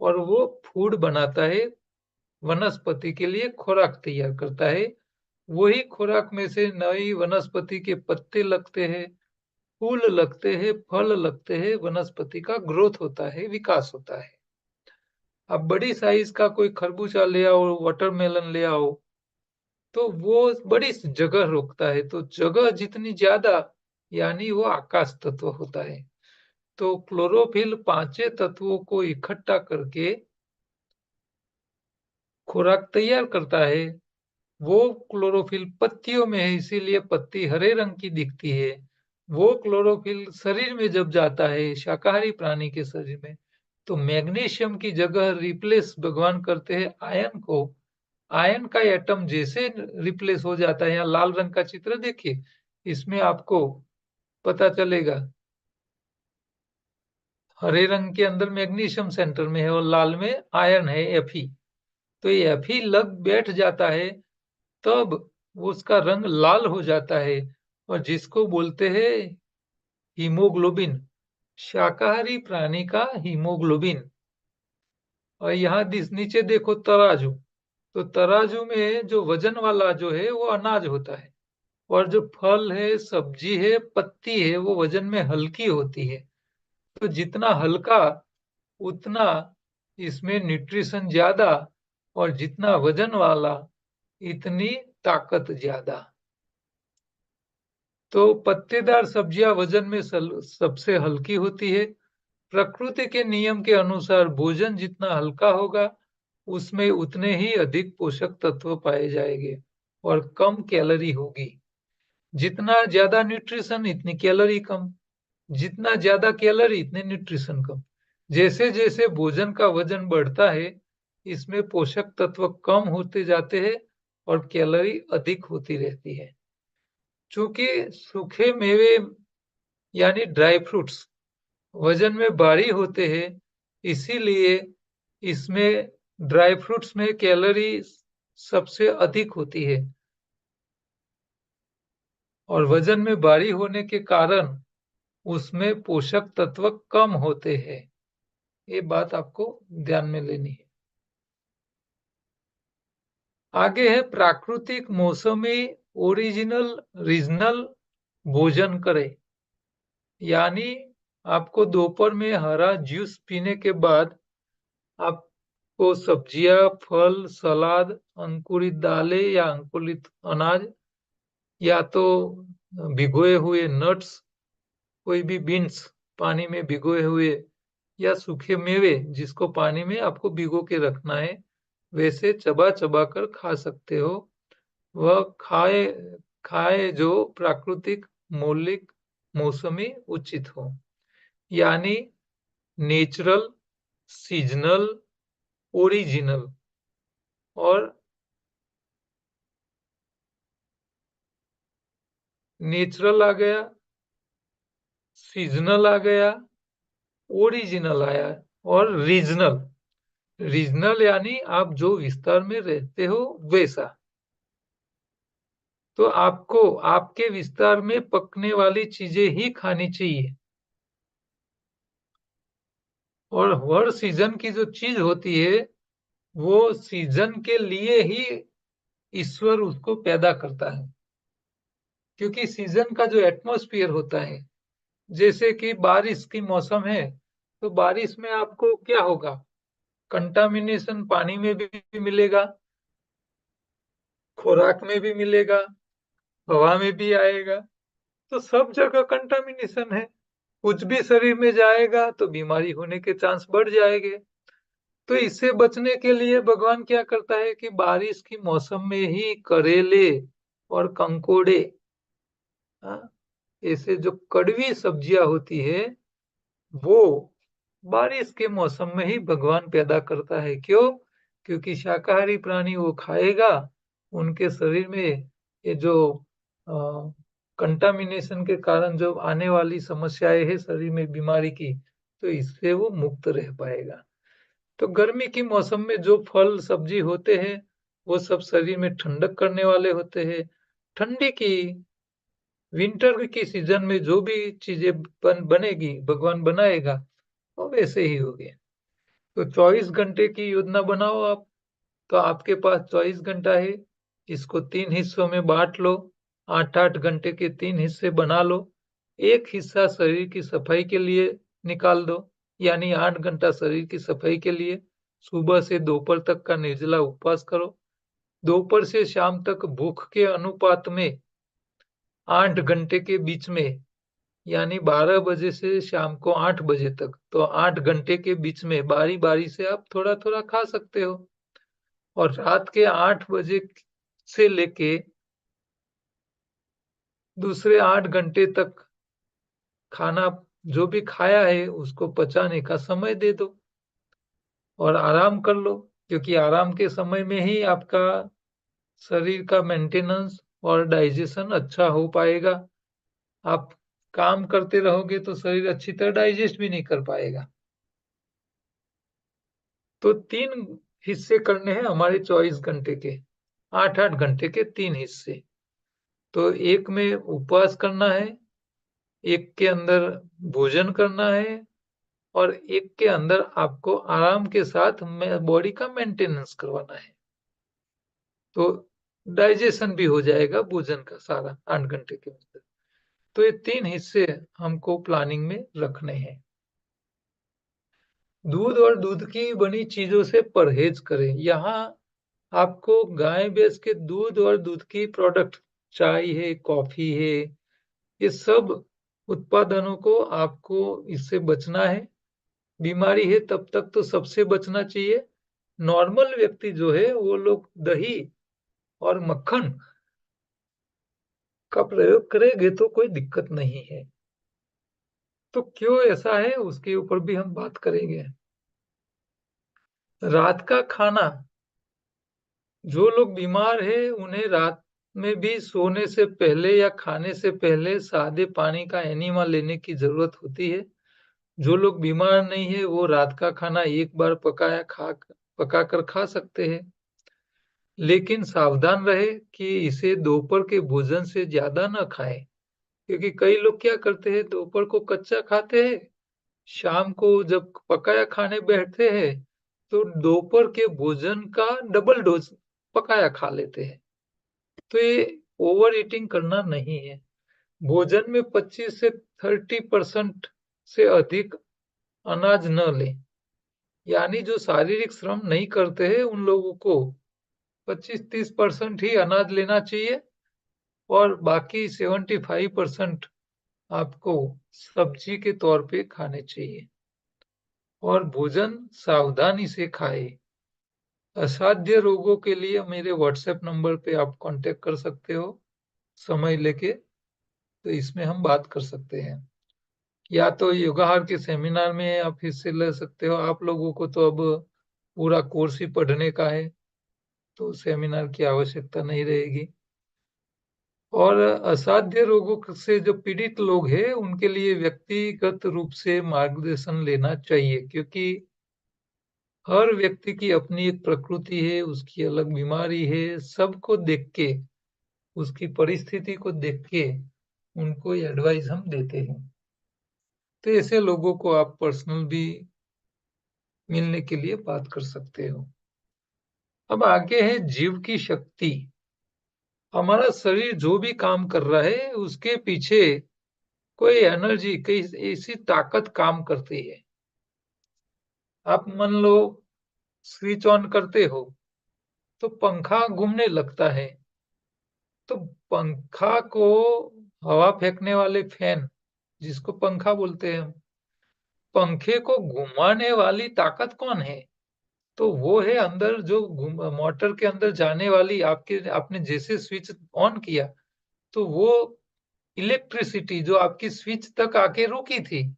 और वो फूड बनाता है, वनस्पति के लिए खुराक तैयार करता है वही खुराक में से नई वनस्पति के पत्ते लगते हैं, फूल लगते हैं, फल लगते हैं, वनस्पति का ग्रोथ होता है, विकास होता है। अब बड़ी साइज का कोई खरबूजा ले आओ, वाटरमेलन ले आओ, तो वो बड़ी जगह रोकता है। तो जगह जितनी ज्यादा, यानी वो आकाश तत्व होता है। तो क्लोरोफिल पांचों तत्वों को इकट्ठा करके खुराक तैयार करता है। वो क्लोरोफिल पत्तियों में है, इसीलिए पत्ती हरे रंग की दिखती है। वो क्लोरोफिल शरीर में जब जाता है, शाकाहारी प्राणी के शरीर में, तो मैग्नीशियम की जगह रिप्लेस भगवान करते हैं आयन को। आयन का एटम जैसे रिप्लेस हो जाता है, यहाँ लाल रंग का चित्र देखिए, इसमें आपको पता चलेगा। हरे रंग के अंदर मैग्नीशियम सेंटर में है और लाल में आयन है, Fe। तो ये Fe लग बैठ जाता है, तब उसका रंग लाल हो जाता है, और जिसको बोलते हैं हीमोग्लोबिन, शाकाहारी प्राणी का हीमोग्लोबिन। और यहाँ नीचे देखो तराजू, तो तराजू में जो वजन वाला जो है वो अनाज होता है, और जो फल है, सब्जी है, पत्ती है, वो वजन में हल्की होती है। तो जितना हल्का उतना इसमें न्यूट्रिशन ज्यादा, और जितना वजन वाला इतनी ताकत ज्यादा। तो पत्तेदार सब्जियां वजन में सबसे हल्की होती है। प्रकृति के नियम के अनुसार भोजन जितना हल्का होगा, उसमें उतने ही अधिक पोषक तत्व पाए जाएंगे और कम कैलोरी होगी। जितना ज्यादा न्यूट्रिशन, इतनी कैलोरी कम। जितना ज्यादा कैलोरी, इतने न्यूट्रिशन कम। जैसे जैसे भोजन का वजन बढ़ता है, इसमें पोषक तत्व कम होते जाते हैं और कैलोरी अधिक होती रहती है। चूंकि सूखे मेवे यानी ड्राई फ्रूट्स वजन में भारी होते हैं, इसीलिए इसमें ड्राई फ्रूट्स में कैलोरी सबसे अधिक होती है, और वजन में भारी होने के कारण उसमें पोषक तत्व कम होते हैं। ये बात आपको ध्यान में लेनी है। आगे है प्राकृतिक मौसमी ओरिजिनल रीजनल भोजन करें। यानी आपको दोपहर में हरा जूस पीने के बाद आपको सब्जियां, फल, सलाद, अंकुरित दालें या अंकुरित अनाज, या तो भिगोए हुए नट्स, कोई भी बीन्स पानी में भिगोए हुए, या सूखे मेवे जिसको पानी में आपको भिगो के रखना है, वैसे चबा चबा कर खा सकते हो। वह खाए खाए जो प्राकृतिक, मौलिक, मौसमी उचित हो। यानी नेचुरल, सीजनल, ओरिजिनल। और नेचुरल आ गया, सीजनल आ गया, ओरिजिनल आया, और रीजनल। रीजनल यानी आप जो विस्तार में रहते हो वैसा। तो आपको आपके विस्तार में पकने वाली चीजें ही खानी चाहिए, और हर सीजन की जो चीज होती है, वो सीजन के लिए ही ईश्वर उसको पैदा करता है। क्योंकि सीजन का जो एटमॉस्फेयर होता है, जैसे कि बारिश की मौसम है, तो बारिश में आपको क्या होगा, कंटामिनेशन पानी में भी मिलेगा, खुराक में भी मिलेगा, हवा में भी आएगा। तो सब जगह कंटामिनेशन है। कुछ भी शरीर में जाएगा तो बीमारी होने के चांस बढ़ जाएंगे। तो इससे बचने के लिए भगवान क्या करता है कि बारिश की मौसम में ही करेले और कंकोड़े, हाँ, ऐसे जो कड़वी सब्जियां होती है, वो बारिश के मौसम में ही भगवान पैदा करता है। क्यों? क्योंकि शाकाहारी प्राणी वो खाएगा, उनके शरीर में ये जो कंटामिनेशन के कारण जो आने वाली समस्याएं है शरीर में बीमारी की, तो इससे वो मुक्त रह पाएगा। तो गर्मी की मौसम में जो फल सब्जी होते हैं, वो सब शरीर में ठंडक करने वाले होते हैं। ठंडी की विंटर की सीजन में जो भी चीजें बनेगी, भगवान बनाएगा, वो वैसे ही होगी। तो 24 घंटे की योजना बनाओ आप, तो आपके पास 24 घंटा है। इसको 3 हिस्सों में बाँट लो, 8-8 घंटे के 3 हिस्से बना लो। एक हिस्सा शरीर की सफाई के लिए निकाल दो, यानी 8 घंटा शरीर की सफाई के लिए। सुबह से दोपहर तक का निर्जला उपवास करो। दोपहर से शाम तक भूख के अनुपात में 8 घंटे के बीच में, यानी 12 बजे से शाम को 8 बजे तक, तो 8 घंटे के बीच में बारी-बारी से आप थोड़ा-थोड़ा खा सकते हो। और रात के 8 बजे से लेके दूसरे 8 घंटे तक खाना जो भी खाया है उसको पचाने का समय दे दो और आराम कर लो, क्योंकि आराम के समय में ही आपका शरीर का मेंटेनेंस और डाइजेशन अच्छा हो पाएगा। आप काम करते रहोगे तो शरीर अच्छी तरह डाइजेस्ट भी नहीं कर पाएगा। तो 3 हिस्से करने हैं हमारे 24 घंटे के, 8-8 घंटे के 3 हिस्से। तो एक में उपवास करना है, एक के अंदर भोजन करना है और एक के अंदर आपको आराम के साथ में बॉडी का मेंटेनेंस करवाना है। तो डाइजेशन भी हो जाएगा भोजन का सारा 8 घंटे के अंदर। तो ये 3 हिस्से हमको प्लानिंग में रखने हैं। दूध और दूध की बनी चीज़ों से परहेज़ करें। यहाँ आपको गाय-भैंस के दूध और दूध की प्रोडक्ट, चाय है, कॉफ़ी है, ये सब उत्पादनों को आपको इससे बचना है। बीमारी है तब तक तो सबसे बचना चाहिए। नॉर्मल व्यक्ति जो है वो लोग दही और मक्खन का प्रयोग करेंगे तो कोई दिक्कत नहीं है। तो क्यों ऐसा है उसके ऊपर भी हम बात करेंगे। रात का खाना, जो लोग बीमार हैं उन्हें रात में भी सोने से पहले या खाने से पहले सादे पानी का एनिमा लेने की ज़रूरत होती है। जो लोग बीमार नहीं है वो रात का खाना एक बार पकाकर खा सकते हैं। लेकिन सावधान रहे कि इसे दोपहर के भोजन से ज़्यादा ना खाएँ, क्योंकि कई लोग क्या करते हैं दोपहर को कच्चा खाते हैं, शाम को जब पकाया खाने बैठते हैं, तो दोपहर के भोजन का डबल डोज़ पकाया खा लेते हैं। तो ये ओवर ईटिंग करना नहीं है। भोजन में 25 से 30% से अधिक अनाज न लें। यानी जो शारीरिक श्रम नहीं करते हैं उन लोगों को 25-30% ही अनाज लेना चाहिए और बाकी 75% आपको सब्जी के तौर पे खाने चाहिए। और भोजन सावधानी से खाएँ। असाध्य रोगों के लिए मेरे व्हाट्सएप नंबर पे आप कॉन्टैक्ट कर सकते हो, समय लेके, तो इसमें हम बात कर सकते हैं। या तो योगाहार के सेमिनार में आप हिस्से ले सकते हो। आप लोगों को तो अब पूरा कोर्स ही पढ़ने का है, तो सेमिनार की आवश्यकता नहीं रहेगी। और असाध्य रोगों से जो पीड़ित लोग हैं, उनके लिए व्यक्तिगत रूप से मार्गदर्शन लेना चाहिए, क्योंकि हर व्यक्ति की अपनी एक प्रकृति है, उसकी अलग बीमारी है। सबको देख के, उसकी परिस्थिति को देख के उनको एडवाइस हम देते हैं। तो ऐसे लोगों को आप पर्सनल भी मिलने के लिए बात कर सकते हो। अब आगे है जीव की शक्ति। हमारा शरीर जो भी काम कर रहा है, उसके पीछे कोई एनर्जी, कोई ऐसी ताकत काम करती है। आप मान लो स्विच ऑन करते हो, तो पंखा घूमने लगता है। तो पंखा को हवा फेंकने वाले फैन, जिसको पंखा बोलते हैं हम, पंखे को घुमाने वाली ताकत कौन है? तो वो है अंदर जो मोटर के अंदर जाने वाली, आपने जैसे स्विच ऑन किया, तो वो इलेक्ट्रिसिटी जो आपकी स्विच तक आके रुकी थी,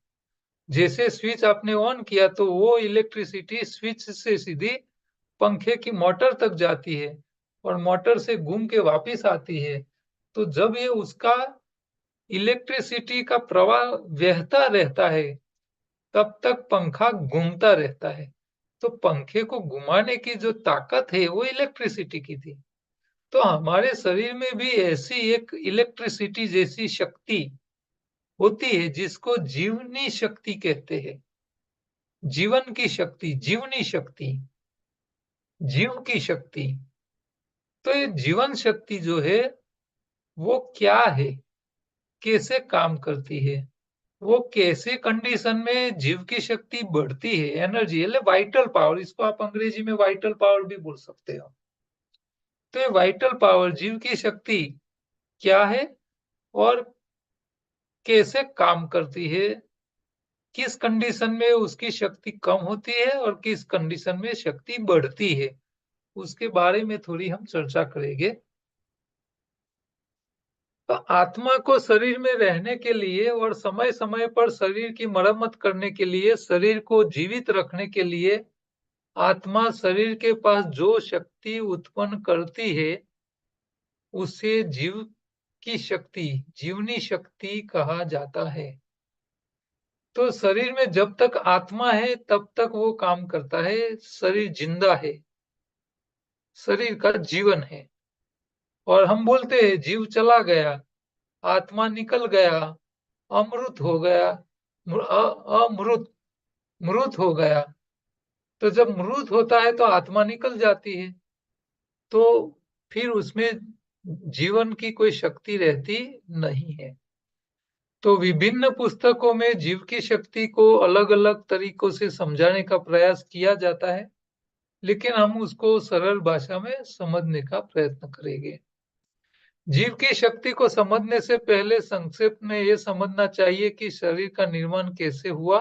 जैसे स्विच आपने ऑन किया तो वो इलेक्ट्रिसिटी स्विच से सीधी पंखे की मोटर तक जाती है और मोटर से घूम के वापस आती है। तो जब ये उसका इलेक्ट्रिसिटी का प्रवाह बहता रहता है, तब तक पंखा घूमता रहता है। तो पंखे को घुमाने की जो ताकत है वो इलेक्ट्रिसिटी की थी। तो हमारे शरीर में भी ऐसी एक इलेक्ट्रिसिटी जैसी शक्ति होती है, जिसको जीवनी शक्ति कहते हैं। जीवन की शक्ति, जीवनी शक्ति, जीव की शक्ति। तो ये जीवन शक्ति जो है वो क्या है, कैसे काम करती है, वो कैसे कंडीशन में जीव की शक्ति बढ़ती है, एनर्जी मतलब वाइटल पावर, इसको आप अंग्रेजी में वाइटल पावर भी बोल सकते हो। तो ये वाइटल पावर, जीव की शक्ति क्या है और कैसे काम करती है, किस कंडीशन में उसकी शक्ति कम होती है और किस कंडीशन में शक्ति बढ़ती है, उसके बारे में थोड़ी हम चर्चा करेंगे। तो आत्मा को शरीर में रहने के लिए और समय-समय पर शरीर की मरम्मत करने के लिए, शरीर को जीवित रखने के लिए आत्मा शरीर के पास जो शक्ति उत्पन्न करती है, उसे जीव की शक्ति, जीवनी शक्ति कहा जाता है। तो शरीर में जब तक आत्मा है, तब तक वो काम करता है, शरीर जिंदा है, शरीर का जीवन है। और हम बोलते हैं जीव चला गया, आत्मा निकल गया, अमृत हो गया, अमृत मृत हो गया। तो जब मृत होता है तो आत्मा निकल जाती है, तो फिर उसमें जीवन की कोई शक्ति रहती नहीं है। तो विभिन्न पुस्तकों में जीव की शक्ति को अलग-अलग तरीकों से समझाने का प्रयास किया जाता है, लेकिन हम उसको सरल भाषा में समझने का प्रयत्न करेंगे। जीव की शक्ति को समझने से पहले संक्षेप में ये समझना चाहिए कि शरीर का निर्माण कैसे हुआ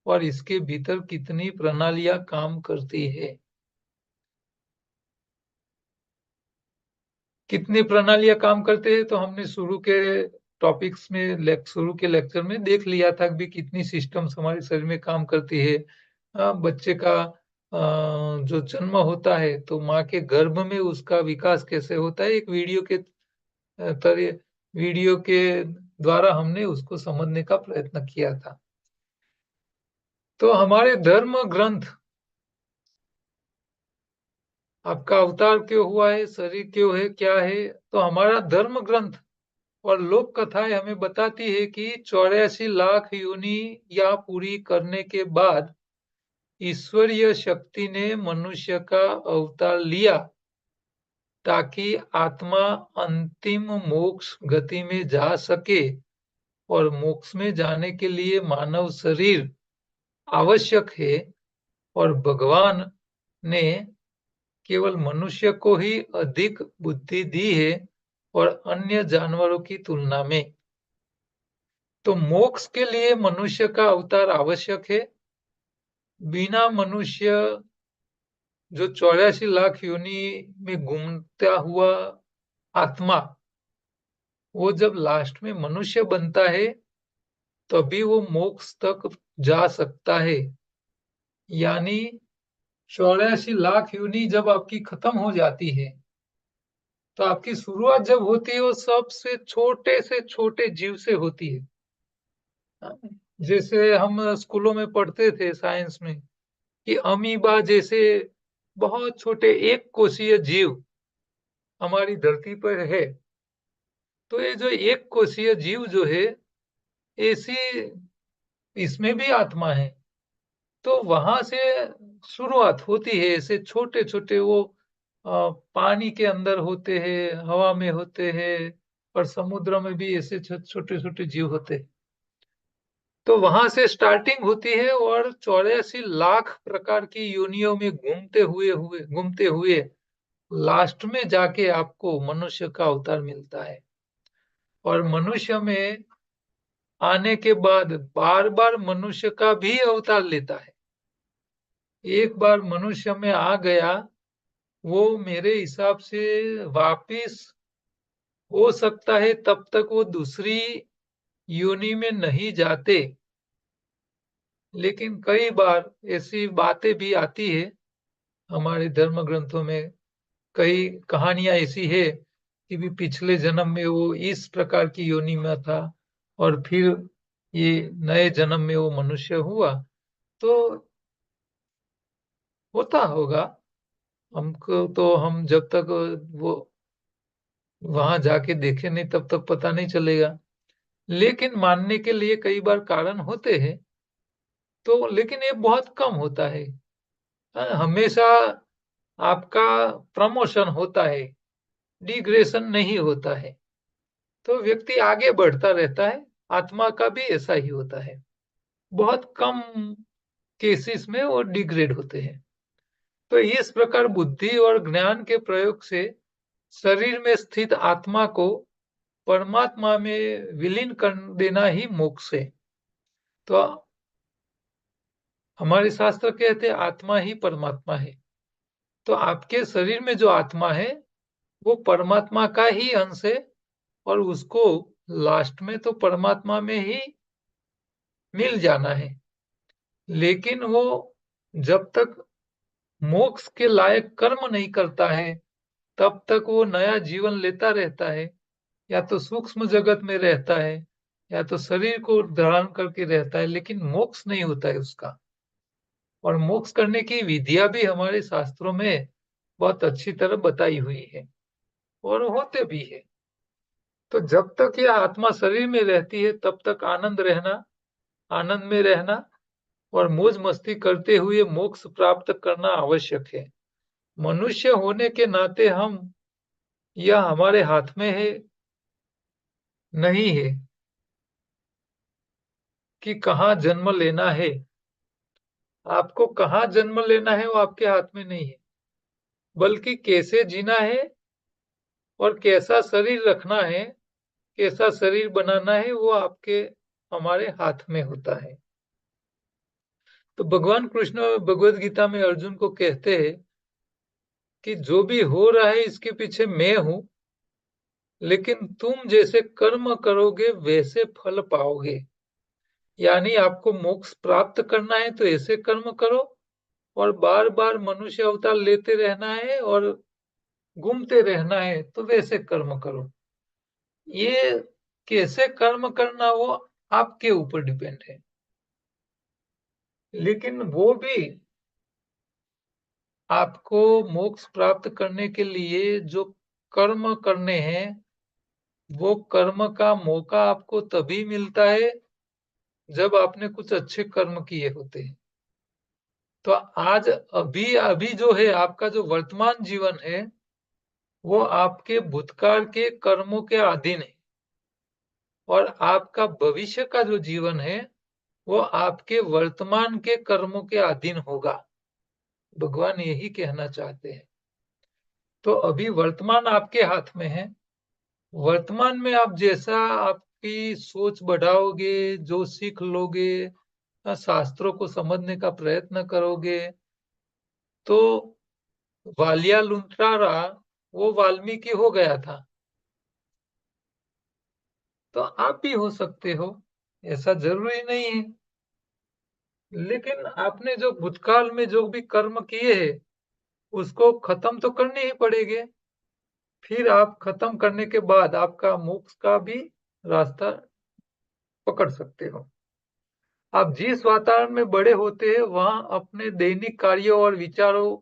और इसके भीतर कितनी प्रणालियां काम करती है। कितनी प्रणालियां काम करते हैं तो हमने शुरू के टॉपिक्स में, शुरू के लेक्चर में देख लिया था कि कितनी सिस्टम्स हमारे शरीर में काम करती है। बच्चे का जो जन्म होता है तो माँ के गर्भ में उसका विकास कैसे होता है, एक वीडियो के द्वारा हमने उसको समझने का प्रयत्न किया था। तो हमारे धर्म ग्रंथ, आपका अवतार क्यों हुआ है, शरीर क्यों है, क्या है, तो हमारा धर्म ग्रंथ और लोक कथाएं हमें बताती है कि 84 लाख योनि या पूरी करने के बाद ईश्वरीय शक्ति ने मनुष्य का अवतार लिया ताकि आत्मा अंतिम मोक्ष गति में जा सके, और मोक्ष में जाने के लिए मानव शरीर आवश्यक है, और भगवान ने केवल मनुष्य को ही अधिक बुद्धि दी है और अन्य जानवरों की तुलना में। तो मोक्ष के लिए मनुष्य का अवतार आवश्यक है। बिना मनुष्य जो 84 लाख योनि में घूमता हुआ आत्मा, वो जब लास्ट में मनुष्य बनता है तभी वो मोक्ष तक जा सकता है। यानी 84 लाख योनि जब आपकी खत्म हो जाती है तो आपकी शुरुआत जब होती है वो सबसे छोटे से छोटे जीव से होती है। जैसे हम स्कूलों में पढ़ते थे साइंस में कि अमीबा जैसे बहुत छोटे एक कोशीय जीव हमारी धरती पर है। तो ये जो एक कोशीय जीव जो है, ऐसी इसमें भी आत्मा है। तो वहां से शुरुआत होती है, ऐसे छोटे छोटे वो पानी के अंदर होते हैं, हवा में होते हैं, और समुद्र में भी ऐसे छोटे छोटे जीव होते हैं। तो वहां से स्टार्टिंग होती है और 84 लाख प्रकार की योनियों में घूमते हुए लास्ट में जाके आपको मनुष्य का अवतार मिलता है। और मनुष्य में आने के बाद बार बार मनुष्य का भी अवतार लेता है। एक बार मनुष्य में आ गया, वो मेरे हिसाब से वापिस हो सकता है तब तक वो दूसरी योनि में नहीं जाते। लेकिन कई बार ऐसी बातें भी आती है हमारे धर्म ग्रंथों में, कई कहानियां ऐसी है कि भी पिछले जन्म में वो इस प्रकार की योनि में था और फिर ये नए जन्म में वो मनुष्य हुआ। तो होता होगा, हमको तो हम जब तक वो वहां जाके देखे नहीं तब तक पता नहीं चलेगा। लेकिन मानने के लिए कई बार कारण होते हैं, तो लेकिन ये बहुत कम होता है। हमेशा आपका प्रमोशन होता है, डिग्रेशन नहीं होता है, तो व्यक्ति आगे बढ़ता रहता है। आत्मा का भी ऐसा ही होता है, बहुत कम केसेस में वो डिग्रेड होते हैं। तो इस प्रकार बुद्धि और ज्ञान के प्रयोग से शरीर में स्थित आत्मा को परमात्मा में विलीन कर देना ही मोक्ष है। तो हमारे शास्त्र कहते हैं आत्मा ही परमात्मा है। तो आपके शरीर में जो आत्मा है वो परमात्मा का ही अंश है, और उसको लास्ट में तो परमात्मा में ही मिल जाना है। लेकिन वो जब तक मोक्ष के लायक कर्म नहीं करता है, तब तक वो नया जीवन लेता रहता है। या तो सूक्ष्म जगत में रहता है, या तो शरीर को धारण करके रहता है, लेकिन मोक्ष नहीं होता है उसका। और मोक्ष करने की विधियां भी हमारे शास्त्रों में बहुत अच्छी तरह बताई हुई है, और होते भी है। तो जब तक यह आत्मा शरीर में रहती है, तब तक आनंद में रहना और मौज मस्ती करते हुए मोक्ष प्राप्त करना आवश्यक है। मनुष्य होने के नाते हम यह हमारे हाथ में है नहीं है कि कहाँ जन्म लेना है। आपको कहाँ जन्म लेना है वो आपके हाथ में नहीं है, बल्कि कैसे जीना है और कैसा शरीर रखना है, कैसा शरीर बनाना है, वो आपके हमारे हाथ में होता है। तो भगवान कृष्ण भगवद गीता में अर्जुन को कहते हैं कि जो भी हो रहा है इसके पीछे मैं हूं, लेकिन तुम जैसे कर्म करोगे वैसे फल पाओगे। यानी आपको मोक्ष प्राप्त करना है तो ऐसे कर्म करो, और बार बार मनुष्य अवतार लेते रहना है और घूमते रहना है तो वैसे कर्म करो। ये कैसे कर्म करना वो आपके ऊपर डिपेंड है। लेकिन वो भी आपको मोक्ष प्राप्त करने के लिए जो कर्म करने हैं, वो कर्म का मौका आपको तभी मिलता है जब आपने कुछ अच्छे कर्म किए होते हैं। तो आज अभी अभी जो है आपका जो वर्तमान जीवन है, वो आपके भूतकाल के कर्मों के अधीन है, और आपका भविष्य का जो जीवन है वो आपके वर्तमान के कर्मों के अधीन होगा। भगवान यही कहना चाहते हैं। तो अभी वर्तमान आपके हाथ में है। वर्तमान में आप जैसा आपकी सोच बढ़ाओगे, जो सीख लोगे, शास्त्रों को समझने का प्रयत्न करोगे, तो वालिया लुंट्रारा वो वाल्मीकि हो गया था, तो आप भी हो सकते हो, ऐसा जरूरी नहीं है। लेकिन आपने जो भूतकाल में जो भी कर्म किए हैं उसको खत्म तो करने ही पड़ेंगे। फिर आप खत्म करने के बाद आपका मोक्ष का भी रास्ता पकड़ सकते हो। आप जिस वातावरण में बड़े होते हैं वहां अपने दैनिक कार्यों और विचारों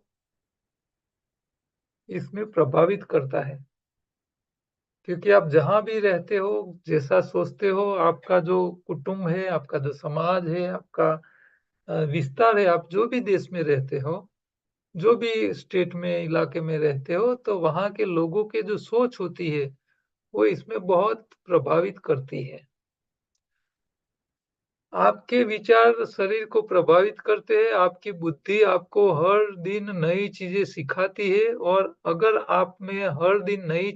इसमें प्रभावित करता है। क्योंकि आप जहां भी रहते हो, जैसा सोचते हो, आपका जो कुटुंब है, आपका जो समाज है, आपका विस्तार है, आप जो भी देश में रहते हो, जो भी स्टेट में इलाके में रहते हो, तो वहां के लोगों के जो सोच होती है वो इसमें बहुत प्रभावित करती है। आपके विचार शरीर को प्रभावित करते हैं। आपकी बुद्धि आपको हर दिन नई चीजें सिखाती है, और अगर आप में हर दिन नई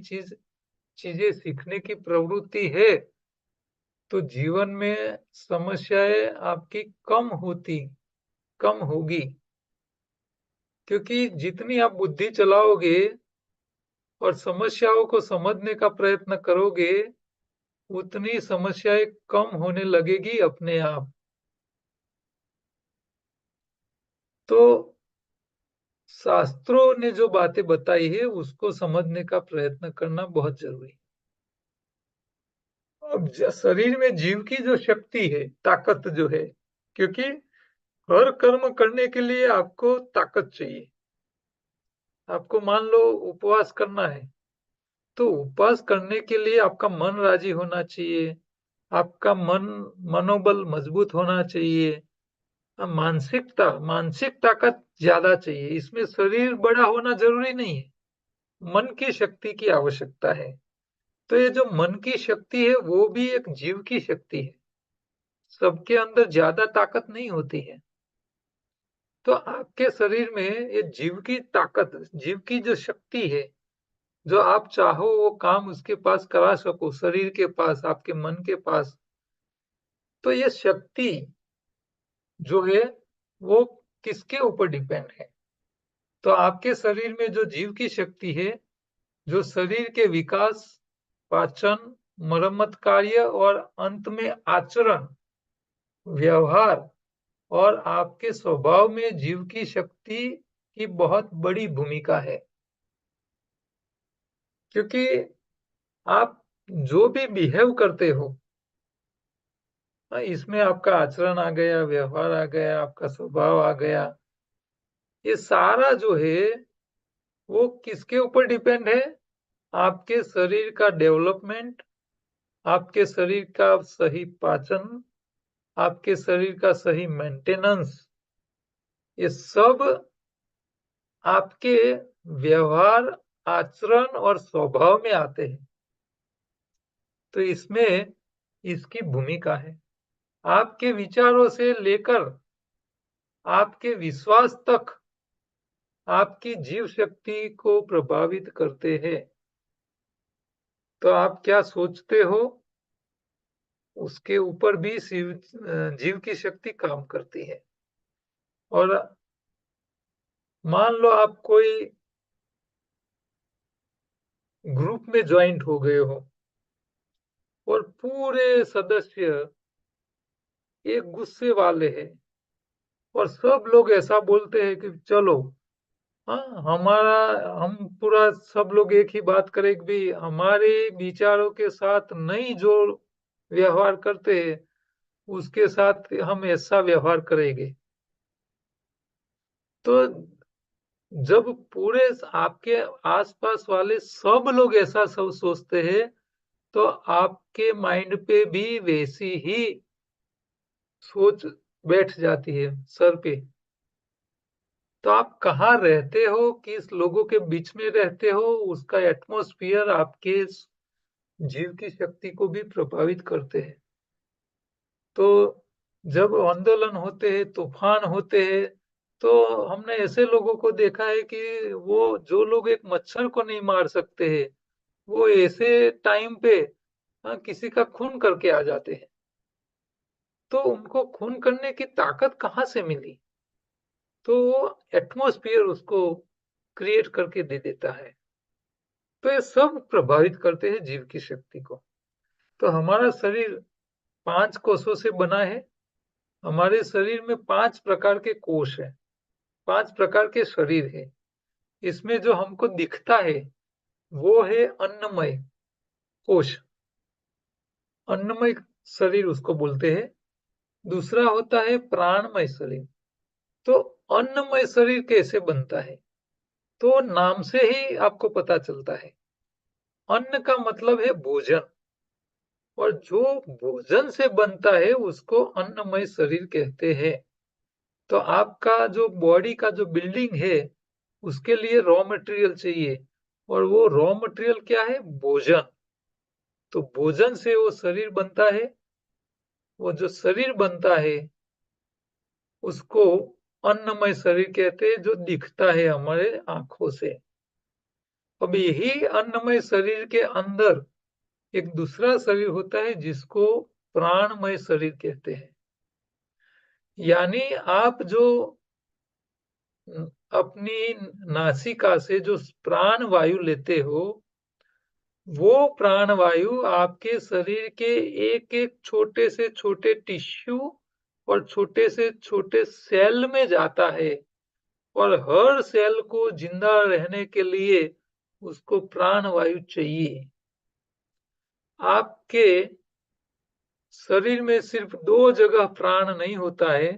चीजें सीखने की प्रवृत्ति है, तो जीवन में समस्याएं आपकी कम होगी। क्योंकि जितनी आप बुद्धि चलाओगे और समस्याओं को समझने का प्रयत्न करोगे, उतनी समस्याएं कम होने लगेगी अपने आप। तो शास्त्रों ने जो बातें बताई है उसको समझने का प्रयत्न करना बहुत जरूरी है। अब शरीर में जीव की जो शक्ति है, ताकत जो है, क्योंकि हर कर्म करने के लिए आपको ताकत चाहिए। आपको मान लो उपवास करना है, तो उपवास करने के लिए आपका मन राजी होना चाहिए, आपका मनोबल मजबूत होना चाहिए, मानसिक ताकत ज्यादा चाहिए। इसमें शरीर बड़ा होना जरूरी नहीं है, मन की शक्ति की आवश्यकता है। तो ये जो मन की शक्ति है वो भी एक जीव की शक्ति है। सबके अंदर ज्यादा ताकत नहीं होती है। तो आपके शरीर में ये जीव की ताकत, जीव की जो शक्ति है, जो आप चाहो वो काम उसके पास करा सको, शरीर के पास, आपके मन के पास। तो ये शक्ति जो है वो किसके ऊपर डिपेंड है? तो आपके शरीर में जो जीव की शक्ति है, जो शरीर के विकास, पाचन, मरम्मत कार्य और अंत में आचरण, व्यवहार और आपके स्वभाव में जीव की शक्ति की बहुत बड़ी भूमिका है। क्योंकि आप जो भी बिहेव करते हो, इसमें आपका आचरण आ गया, व्यवहार आ गया, आपका स्वभाव आ गया। ये सारा जो है वो किसके ऊपर डिपेंड है? आपके शरीर का डेवलपमेंट, आपके शरीर का सही पाचन, आपके शरीर का सही मेंटेनेंस, ये सब आपके व्यवहार, आचरण और स्वभाव में आते हैं। तो इसमें इसकी भूमिका है। आपके विचारों से लेकर आपके विश्वास तक आपकी जीव शक्ति को प्रभावित करते हैं। तो आप क्या सोचते हो, उसके ऊपर भी जीव की शक्ति काम करती है। और मान लो आप कोई ग्रुप में ज्वाइंट हो गए हो और पूरे सदस्य एक गुस्से वाले हैं और सब लोग ऐसा बोलते हैं कि चलो, हाँ हमारा, हम पूरा सब लोग एक ही बात करें कि भी हमारे विचारों के साथ नहीं जो व्यवहार करते हैं उसके साथ हम ऐसा व्यवहार करेंगे। तो जब पूरे आपके आसपास वाले सब लोग ऐसा सब सोचते हैं तो आपके माइंड पे भी वैसी ही सोच बैठ जाती है सर पे। तो आप कहाँ रहते हो, किस लोगों के बीच में रहते हो, उसका एटमॉस्फेयर आपके जीव की शक्ति को भी प्रभावित करते हैं। तो जब आंदोलन होते हैं, तूफान होते हैं, तो हमने ऐसे लोगों को देखा है कि वो जो लोग एक मच्छर को नहीं मार सकते हैं, वो ऐसे टाइम पे किसी का खून करके आ जाते हैं। तो उनको खून करने की ताकत कहाँ से मिली? तो वो एटमॉस्फेयर उसको क्रिएट करके दे देता है। तो ये सब प्रभावित करते हैं जीव की शक्ति को। तो हमारा शरीर 5 कोषों से बना है। हमारे शरीर में 5 प्रकार के कोष हैं, 5 प्रकार के शरीर हैं। इसमें जो हमको दिखता है वो है अन्नमय कोष, अन्नमय शरीर उसको बोलते हैं। दूसरा होता है प्राणमय शरीर। तो अन्नमय शरीर कैसे बनता है? तो नाम से ही आपको पता चलता है। अन्न का मतलब है भोजन, और जो भोजन से बनता है उसको अन्नमय शरीर कहते हैं। तो आपका जो बॉडी का जो बिल्डिंग है उसके लिए रॉ मटेरियल चाहिए, और वो रॉ मटेरियल क्या है? भोजन। तो भोजन से वो शरीर बनता है। वो जो शरीर बनता है उसको अन्नमय शरीर कहते हैं, जो दिखता है हमारे आंखों से। अब यही अन्नमय शरीर के अंदर एक दूसरा शरीर होता है जिसको प्राणमय शरीर कहते हैं। यानी आप जो अपनी नासिका से जो प्राण वायु लेते हो, वो प्राण वायु आपके शरीर के एक एक छोटे से छोटे टिश्यू और छोटे से छोटे सेल में जाता है, और हर सेल को जिंदा रहने के लिए उसको प्राण वायु चाहिए। आपके शरीर में सिर्फ 2 जगह प्राण नहीं होता है,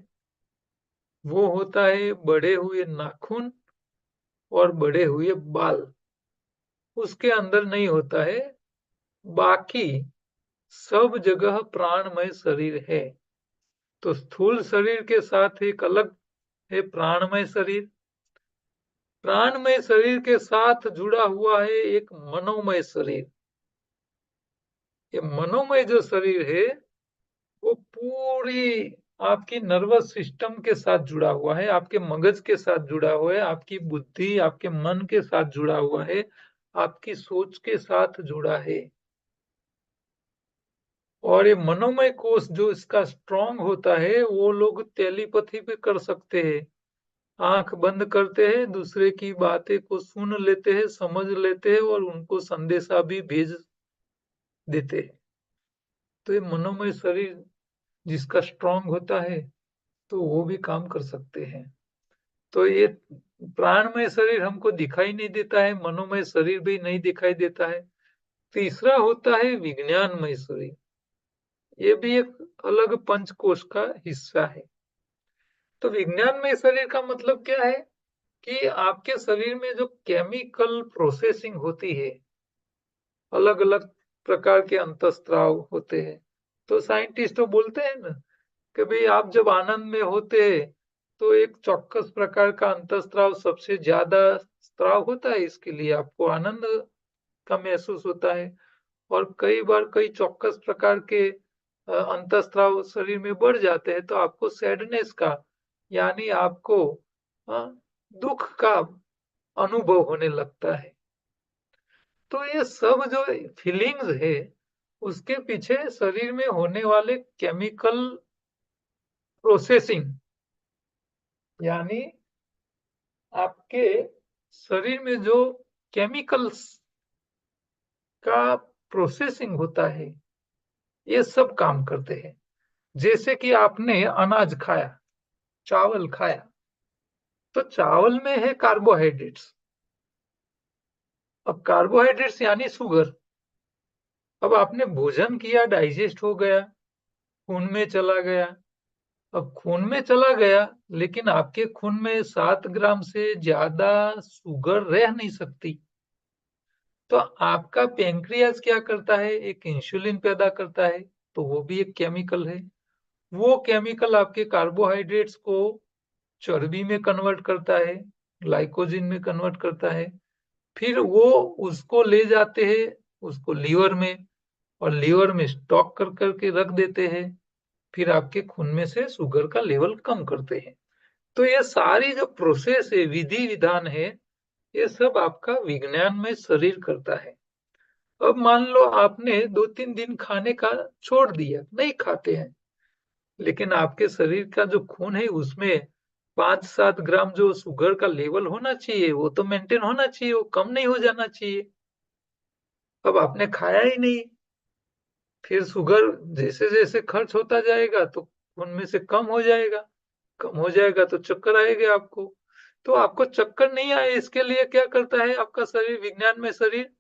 वो होता है बढ़े हुए नाखून और बढ़े हुए बाल। उसके अंदर नहीं होता है। बाकी सब जगह प्राणमय शरीर है। तो स्थूल शरीर के साथ एक अलग है प्राणमय शरीर। प्राणमय शरीर के साथ जुड़ा हुआ है एक मनोमय शरीर। ये मनोमय जो शरीर है वो पूरी आपकी नर्वस सिस्टम के साथ जुड़ा हुआ है, आपके मगज के साथ जुड़ा हुआ है, आपकी बुद्धि, आपके मन के साथ जुड़ा हुआ है, आपकी सोच के साथ जुड़ा है। और ये मनोमय कोष जो इसका स्ट्रांग होता है वो लोग टेलीपैथी पे कर सकते हैं। आंख बंद करते हैं, दूसरे की बातें को सुन लेते हैं, समझ लेते हैं और उनको संदेशा भी भेज देते हैं। तो ये मनोमय शरीर जिसका स्ट्रांग होता है तो वो भी काम कर सकते हैं। तो ये प्राणमय शरीर हमको दिखाई नहीं देता है, मनोमय शरीर भी नहीं दिखाई देता है। तीसरा होता है विज्ञानमय शरीर। ये भी एक अलग पंचकोश का हिस्सा है। तो विज्ञानमय शरीर का मतलब क्या है कि आपके शरीर में जो केमिकल प्रोसेसिंग होती है, अलग अलग प्रकार के अंतःस्राव होते हैं। तो साइंटिस्ट तो बोलते हैं ना कि भाई आप जब आनंद में होते हैं तो एक चौक्कस प्रकार का अंतःस्राव सबसे ज्यादा स्राव होता है, इसके लिए आपको आनंद का महसूस होता है। और कई बार कई चौक्कस प्रकार के अंतःस्राव शरीर में बढ़ जाते हैं तो आपको सैडनेस का यानी आपको अ, दुख का अनुभव होने लगता है। तो ये सब जो फीलिंग्स है उसके पीछे शरीर में होने वाले केमिकल प्रोसेसिंग यानी आपके शरीर में जो केमिकल्स का प्रोसेसिंग होता है ये सब काम करते हैं। जैसे कि आपने अनाज खाया, चावल खाया, तो चावल में है कार्बोहाइड्रेट्स। अब कार्बोहाइड्रेट्स यानी शुगर। अब आपने भोजन किया, डाइजेस्ट हो गया, खून में चला गया। अब खून में चला गया लेकिन आपके खून में 7 ग्राम से ज्यादा शुगर रह नहीं सकती। तो आपका पेंक्रियाज क्या करता है, एक इंसुलिन पैदा करता है। तो वो भी एक केमिकल है। वो केमिकल आपके कार्बोहाइड्रेट्स को चर्बी में कन्वर्ट करता है, ग्लाइकोजन में कन्वर्ट करता है। फिर वो उसको ले जाते हैं उसको लीवर में, और लीवर में स्टॉक कर करके रख देते हैं। फिर आपके खून में से शुगर का लेवल कम करते हैं। तो ये सारी जो प्रोसेस है, विधि विधान है, ये सब आपका विज्ञान में शरीर करता है। अब मान लो आपने 2-3 दिन खाने का छोड़ दिया, नहीं खाते हैं, लेकिन आपके शरीर का जो खून है उसमें 5-7 ग्राम जो शुगर का लेवल होना चाहिए वो तो मेंटेन होना चाहिए, वो कम नहीं हो जाना चाहिए। अब आपने खाया ही नहीं, फिर शुगर जैसे जैसे खर्च होता जाएगा तो खून में से कम हो जाएगा, कम हो जाएगा तो चक्कर आएगा आपको। तो आपको चक्कर नहीं आए इसके लिए क्या करता है आपका शरीर, विज्ञान में शरीर,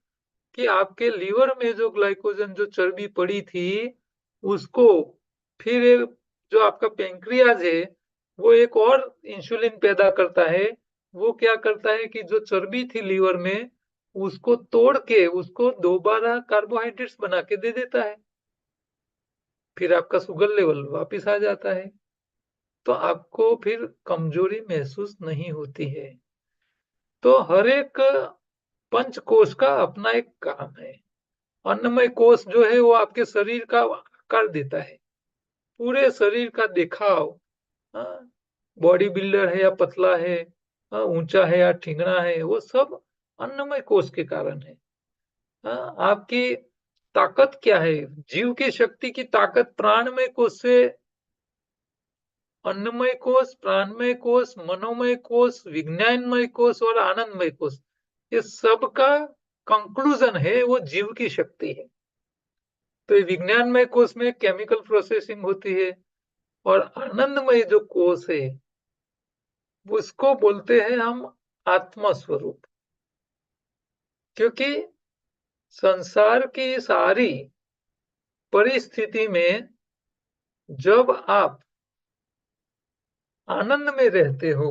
कि आपके लीवर में जो ग्लाइकोजन जो चर्बी पड़ी थी उसको फिर जो आपका पेंक्रियाज है वो एक और इंसुलिन पैदा करता है। वो क्या करता है कि जो चर्बी थी लीवर में उसको तोड़ के उसको दोबारा कार्बोहाइड्रेट्स बना के दे देता है। फिर आपका शुगर लेवल वापस आ जाता है। तो आपको फिर कमजोरी महसूस नहीं होती है। तो हर एक पंचकोश का अपना एक काम है। अन्नमय कोष जो है वो आपके शरीर का आकार देता है, पूरे शरीर का दिखाव। हाँ, बॉडी बिल्डर है या पतला है, हाँ, ऊंचा है या ठिंगना है, वो सब अन्नमय कोष के कारण है। हाँ, आपकी ताकत क्या है, जीव की शक्ति की ताकत प्राणमय कोष से, अन्नमय कोष, प्राणमय कोष, मनोमय कोष, विज्ञानमय कोष और आनंदमय कोष, ये सब का कंक्लूजन है वो जीव की शक्ति है। तो ये विज्ञानमय कोष में केमिकल प्रोसेसिंग होती है, और आनंदमय जो कोष है उसको बोलते हैं हम आत्मा स्वरूप। क्योंकि संसार की सारी परिस्थिति में जब आप आनंद में रहते हो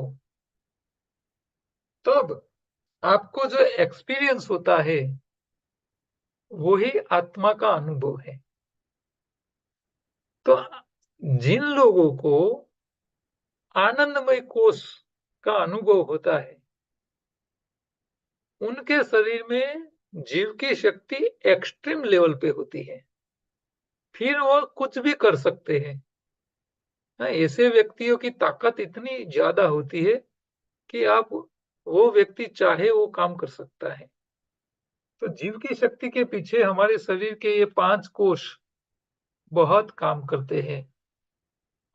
तब आपको जो एक्सपीरियंस होता है वही आत्मा का अनुभव है। तो जिन लोगों को आनंदमय कोष का अनुभव होता है उनके शरीर में जीव की शक्ति एक्सट्रीम लेवल पे होती है। फिर वो कुछ भी कर सकते हैं। हाँ, ऐसे व्यक्तियों की ताकत इतनी ज़्यादा होती है कि आप वो व्यक्ति चाहे वो काम कर सकता है। तो जीव की शक्ति के पीछे हमारे शरीर के ये 5 कोष बहुत काम करते हैं।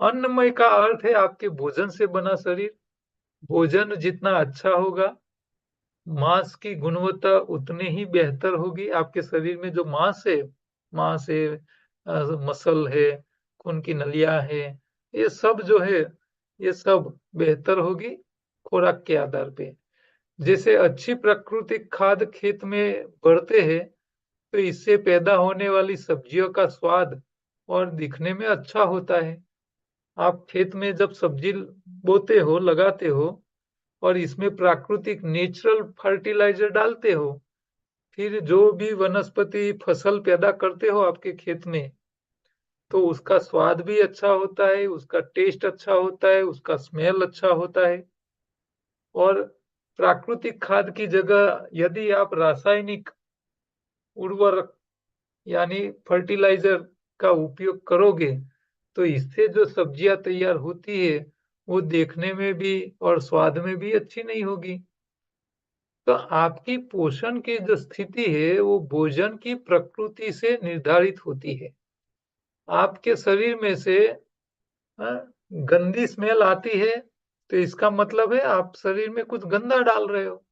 अन्नमय का अर्थ है आपके भोजन से बना शरीर। भोजन जितना अच्छा होगा, मांस की गुणवत्ता उतनी ही बेहतर होगी। आपके शरीर में जो मांस है, मसल है, खून की नलियाँ है, ये सब जो है, ये सब बेहतर होगी खुराक के आधार पे। जैसे अच्छी प्राकृतिक खाद खेत में बढ़ते हैं, तो इससे पैदा होने वाली सब्जियों का स्वाद और दिखने में अच्छा होता है। आप खेत में जब सब्जी बोते हो, लगाते हो और इसमें प्राकृतिक नेचुरल फर्टिलाइजर डालते हो, फिर जो भी वनस्पति फसल पैदा करते हो आपके खेत में, तो उसका स्वाद भी अच्छा होता है, उसका टेस्ट अच्छा होता है, उसका स्मेल अच्छा होता है। और प्राकृतिक खाद की जगह यदि आप रासायनिक उर्वरक यानी फर्टिलाइजर का उपयोग करोगे, तो इससे जो सब्जियां तैयार होती है, वो देखने में भी और स्वाद में भी अच्छी नहीं होगी। तो आपकी पोषण की जो स्थिति है, वो भोजन की प्रकृति से निर्धारित होती है। आपके शरीर में से अ, गंदी स्मेल आती है, तो इसका मतलब है आप शरीर में कुछ गंदा डाल रहे हो।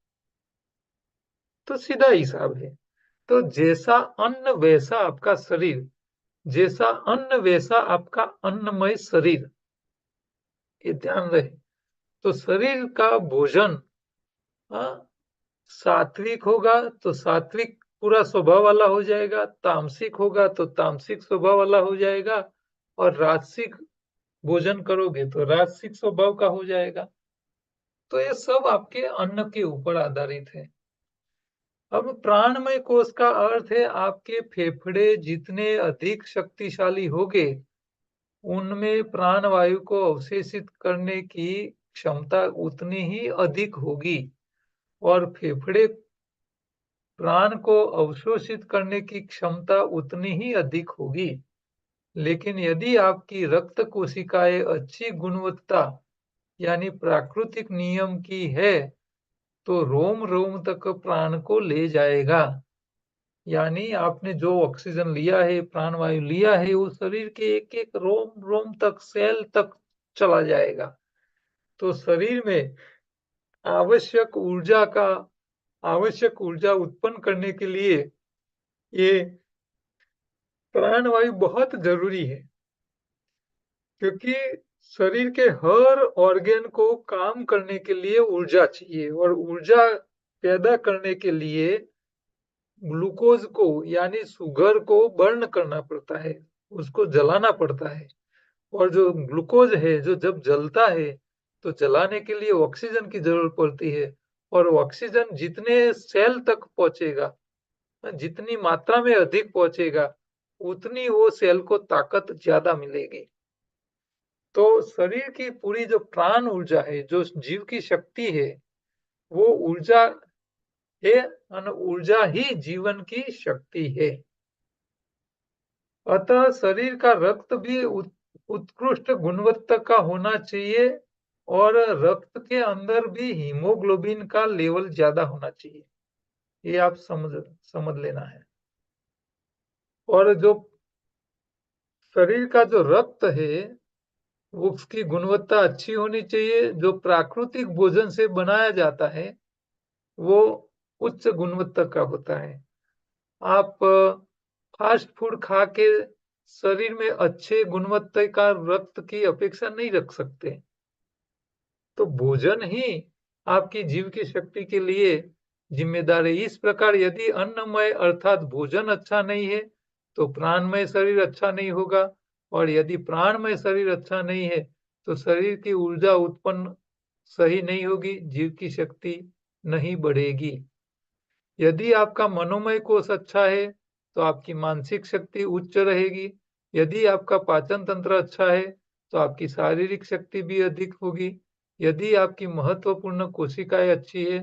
तो सीधा हिसाब है। तो जैसा अन्न वैसा आपका शरीर, जैसा अन्न वैसा आपका अन्नमय शरीर, ये ध्यान रहे। तो शरीर का भोजन अ, सात्विक होगा तो सात्विक पूरा स्वभाव वाला हो जाएगा, तामसिक होगा तो तामसिक स्वभाव वाला हो जाएगा और राजसिक भोजन करोगे तो राजसिक स्वभाव का हो जाएगा। तो ये सब आपके अन्न के ऊपर आधारित है। अब प्राणमय कोश का अर्थ है आपके फेफड़े जितने अधिक शक्तिशाली होंगे, उनमें प्राण वायु को अवशोषित करने की क्षमता उतनी ही अधिक होगी और फेफड़े प्राण को अवशोषित करने की क्षमता उतनी ही अधिक होगी। लेकिन यदि आपकी रक्त कोशिकाएं अच्छी गुणवत्ता यानी प्राकृतिक नियम की है, तो रोम रोम तक प्राण को ले जाएगा। यानी आपने जो ऑक्सीजन लिया है, प्राणवायु लिया है, वो शरीर के एक एक रोम रोम तक, सेल तक चला जाएगा। तो शरीर में आवश्यक ऊर्जा का आवश्यक ऊर्जा उत्पन्न करने के लिए ये प्राणवायु बहुत जरूरी है, क्योंकि शरीर के हर ऑर्गन को काम करने के लिए ऊर्जा चाहिए और ऊर्जा पैदा करने के लिए ग्लूकोज को यानी शुगर को बर्न करना पड़ता है, उसको जलाना पड़ता है। और जो ग्लूकोज है जो जब जलता है तो जलाने के लिए ऑक्सीजन की जरूरत पड़ती है और ऑक्सीजन जितने सेल तक पहुंचेगा, जितनी मात्रा में अधिक पहुंचेगा, उतनी वो सेल को ताकत ज्यादा मिलेगी। तो शरीर की पूरी जो प्राण ऊर्जा है, जो जीव की शक्ति है, वो ऊर्जा है और ऊर्जा ही जीवन की शक्ति है। अतः शरीर का रक्त भी उत्कृष्ट गुणवत्ता का होना चाहिए और रक्त के अंदर भी हीमोग्लोबिन का लेवल ज्यादा होना चाहिए। ये आप समझ लेना है। और जो शरीर का जो रक्त है, उसकी गुणवत्ता अच्छी होनी चाहिए। जो प्राकृतिक भोजन से बनाया जाता है, वो उच्च गुणवत्ता का होता है। आप फास्ट फूड खा के शरीर में अच्छे गुणवत्ता का रक्त की अपेक्षा नहीं रख सकते। तो भोजन ही आपकी जीव की शक्ति के लिए जिम्मेदार है। इस प्रकार यदि अन्नमय अर्थात भोजन अच्छा नहीं है, तो प्राणमय शरीर अच्छा नहीं होगा और यदि प्राणमय शरीर अच्छा नहीं है, तो शरीर की ऊर्जा उत्पन्न सही नहीं होगी, जीव की शक्ति नहीं बढ़ेगी। यदि आपका मनोमय कोष अच्छा है, तो आपकी मानसिक शक्ति उच्च रहेगी। यदि आपका पाचन तंत्र अच्छा है, तो आपकी शारीरिक शक्ति भी अधिक होगी। यदि आपकी महत्वपूर्ण कोशिकाएं अच्छी है,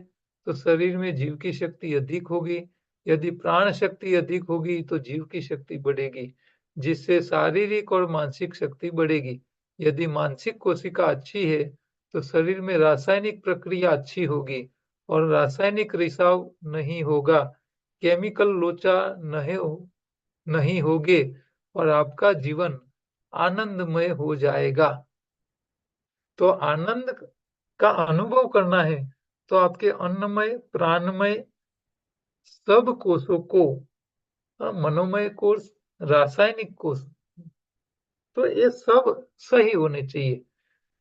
तो शरीर में जीव की शक्ति अधिक होगी। यदि प्राण शक्ति अधिक होगी तो जीव की शक्ति बढ़ेगी, जिससे शारीरिक और मानसिक शक्ति बढ़ेगी। यदि मानसिक कोशिका अच्छी है तो शरीर में रासायनिक प्रक्रिया अच्छी होगी और रासायनिक रिसाव नहीं होगा, केमिकल लोचा नहीं होगे और आपका जीवन आनंदमय हो जाएगा। तो आनंद का अनुभव करना है तो आपके अन्नमय, प्राणमय सब कोषों को, मनोमय कोष, रासायनिक कोष, तो ये सब सही होने चाहिए।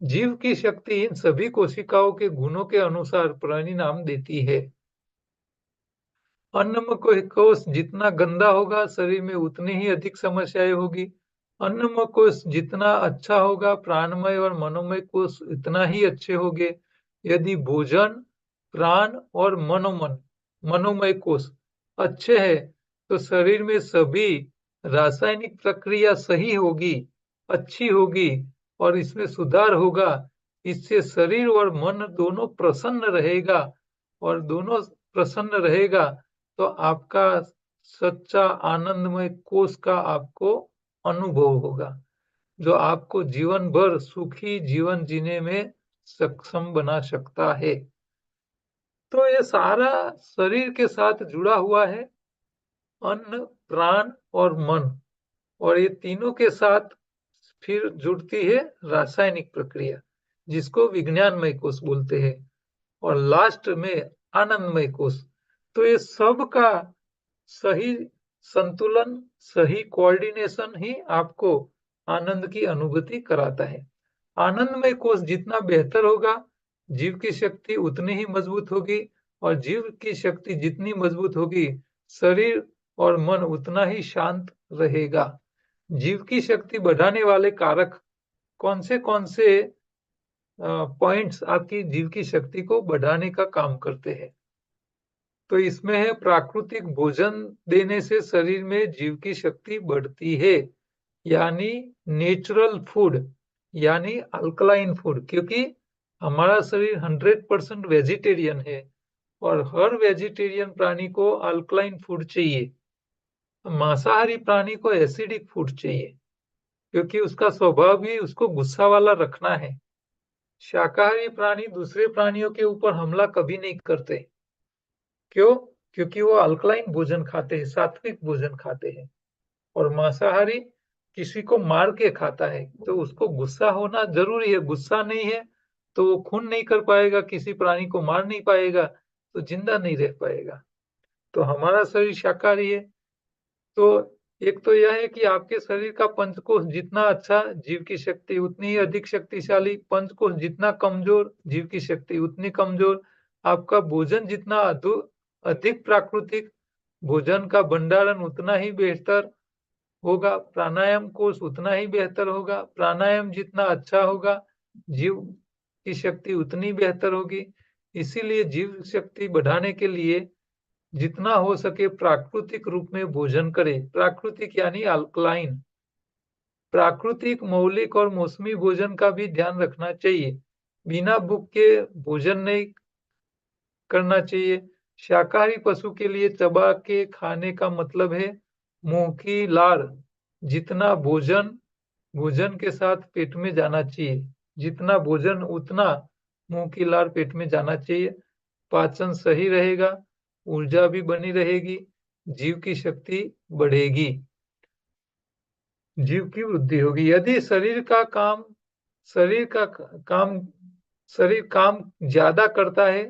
जीव की शक्ति इन सभी कोशिकाओं के गुणों के अनुसार परिणाम देती है। अन्नमय कोष जितना गंदा होगा शरीर में उतनी ही अधिक समस्याएं होगी। अन्नमय कोष जितना अच्छा होगा प्राणमय और मनोमय कोष इतना ही अच्छे होंगे। यदि भोजन, प्राण और मनोमय कोष अच्छे हैं तो शरीर में सभी रासायनिक प्रक्रिया सही होगी, अच्छी होगी और इसमें सुधार होगा। इससे शरीर और मन दोनों प्रसन्न रहेगा और दोनों प्रसन्न रहेगा तो आपका सच्चा आनंदमय कोष का आपको अनुभव होगा, जो आपको जीवन भर सुखी जीवन जीने में सक्षम बना सकता है। तो ये सारा शरीर के साथ जुड़ा हुआ है, अन्न, प्राण और मन, और ये तीनों के साथ फिर जुड़ती है रासायनिक प्रक्रिया, जिसको विज्ञानमय कोष बोलते हैं, और लास्ट में आनंदमय कोष। तो ये सब का सही संतुलन, सही कोऑर्डिनेशन ही आपको आनंद की अनुभूति कराता है। आनंदमय कोष जितना बेहतर होगा, जीव की शक्ति उतनी ही मजबूत होगी, और जीव की शक्ति जितनी मजबूत होगी, शरीर और मन उतना ही शांत रहेगा। जीव की शक्ति बढ़ाने वाले कारक कौन से पॉइंट्स आपकी जीव की शक्ति को बढ़ाने का काम करते हैं? तो इसमें है प्राकृतिक भोजन देने से शरीर में जीव की शक्ति बढ़ती है, यानी नेचुरल फूड, यानी अल्कलाइन फूड, क्योंकि हमारा शरीर 100% वेजिटेरियन है और हर वेजिटेरियन प्राणी को अल्कलाइन फूड चाहिए। मांसाहारी प्राणी को एसिडिक फूड चाहिए, क्योंकि उसका स्वभाव भी उसको गुस्सा वाला रखना है। शाकाहारी प्राणी दूसरे प्राणियों के ऊपर हमला कभी नहीं करते। क्यों? क्योंकि वो अल्कलाइन भोजन खाते हैं, सात्विक भोजन खाते हैं। और मांसाहारी किसी को मार के खाता है, तो उसको गुस्सा होना जरूरी है। गुस्सा नहीं है तो वो खून नहीं कर पाएगा, किसी प्राणी को मार नहीं पाएगा, तो जिंदा नहीं रह पाएगा। तो हमारा शरीर शाकाहारी है। तो एक तो यह है कि आपके शरीर का पंचकोश जितना अच्छा, जीव की शक्ति उतनी ही अधिक शक्तिशाली। पंचकोश जितना कमजोर, जीव की शक्ति उतनी कमजोर। आपका भोजन जितना अधिक प्राकृतिक, भोजन का भंडारण उतना ही बेहतर होगा। प्राणायाम कोष उतना ही बेहतर होगा। प्राणायाम जितना अच्छा होगा, जीव की शक्ति उतनी बेहतर होगी। इसीलिए जीव शक्ति बढ़ाने के लिए जितना हो सके प्राकृतिक रूप में भोजन करें। प्राकृतिक यानी अल्कलाइन। प्राकृतिक, मौलिक और मौसमी भोजन का भी ध्यान रखना चाहिए। बिना भूख के भोजन नहीं करना चाहिए। शाकाहारी पशु के लिए चबा के खाने का मतलब है मुंह की लार। जितना भोजन भोजन के साथ पेट में जाना चाहिए, जितना भोजन उतना मुंह की लार पेट में जाना चाहिए। पाचन सही रहेगा, ऊर्जा भी बनी रहेगी, जीव की शक्ति बढ़ेगी, जीव की वृद्धि होगी। यदि शरीर का काम शरीर काम ज्यादा करता है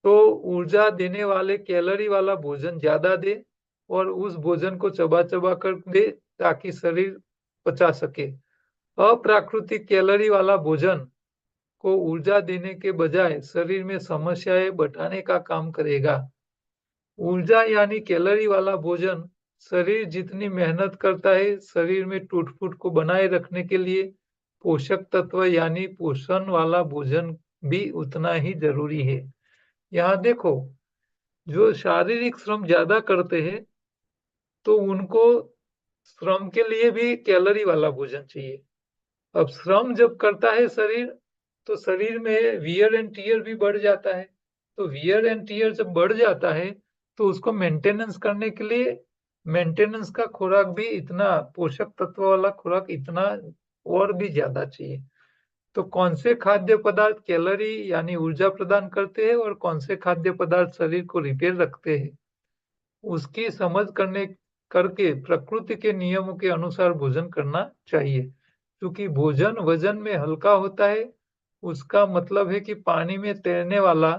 तो ऊर्जा देने वाले कैलोरी वाला भोजन ज्यादा दे और उस भोजन को चबा चबा कर दे ताकि शरीर पचा सके। अप्राकृतिक कैलोरी वाला भोजन को ऊर्जा देने के बजाय शरीर में समस्याएं बढ़ाने का काम करेगा। ऊर्जा यानी कैलोरी वाला भोजन शरीर जितनी मेहनत करता है शरीर में टूट-फूट को बनाए रखने के लिए, पोषक तत्व यानी पोषण वाला भोजन भी उतना ही जरूरी है। यहाँ देखो, जो शारीरिक श्रम ज्यादा करते हैं तो उनको श्रम के लिए भी कैलोरी वाला भोजन चाहिए। अब श्रम जब करता है शरीर तो शरीर में वियर एंड टियर भी बढ़ जाता है। तो वियर एंड टीयर जब बढ़ जाता है तो उसको मेंटेनेंस करने के लिए मेंटेनेंस का खुराक भी इतना, पोषक तत्व वाला खुराक इतना और भी ज्यादा चाहिए। तो कौन से खाद्य पदार्थ कैलोरी यानी ऊर्जा प्रदान करते हैं और कौन से खाद्य पदार्थ शरीर को रिपेयर रखते हैं, उसकी समझ करने करके प्रकृति के नियमों के अनुसार भोजन करना चाहिए। क्योंकि भोजन वजन में हल्का होता है, उसका मतलब है कि पानी में तैरने वाला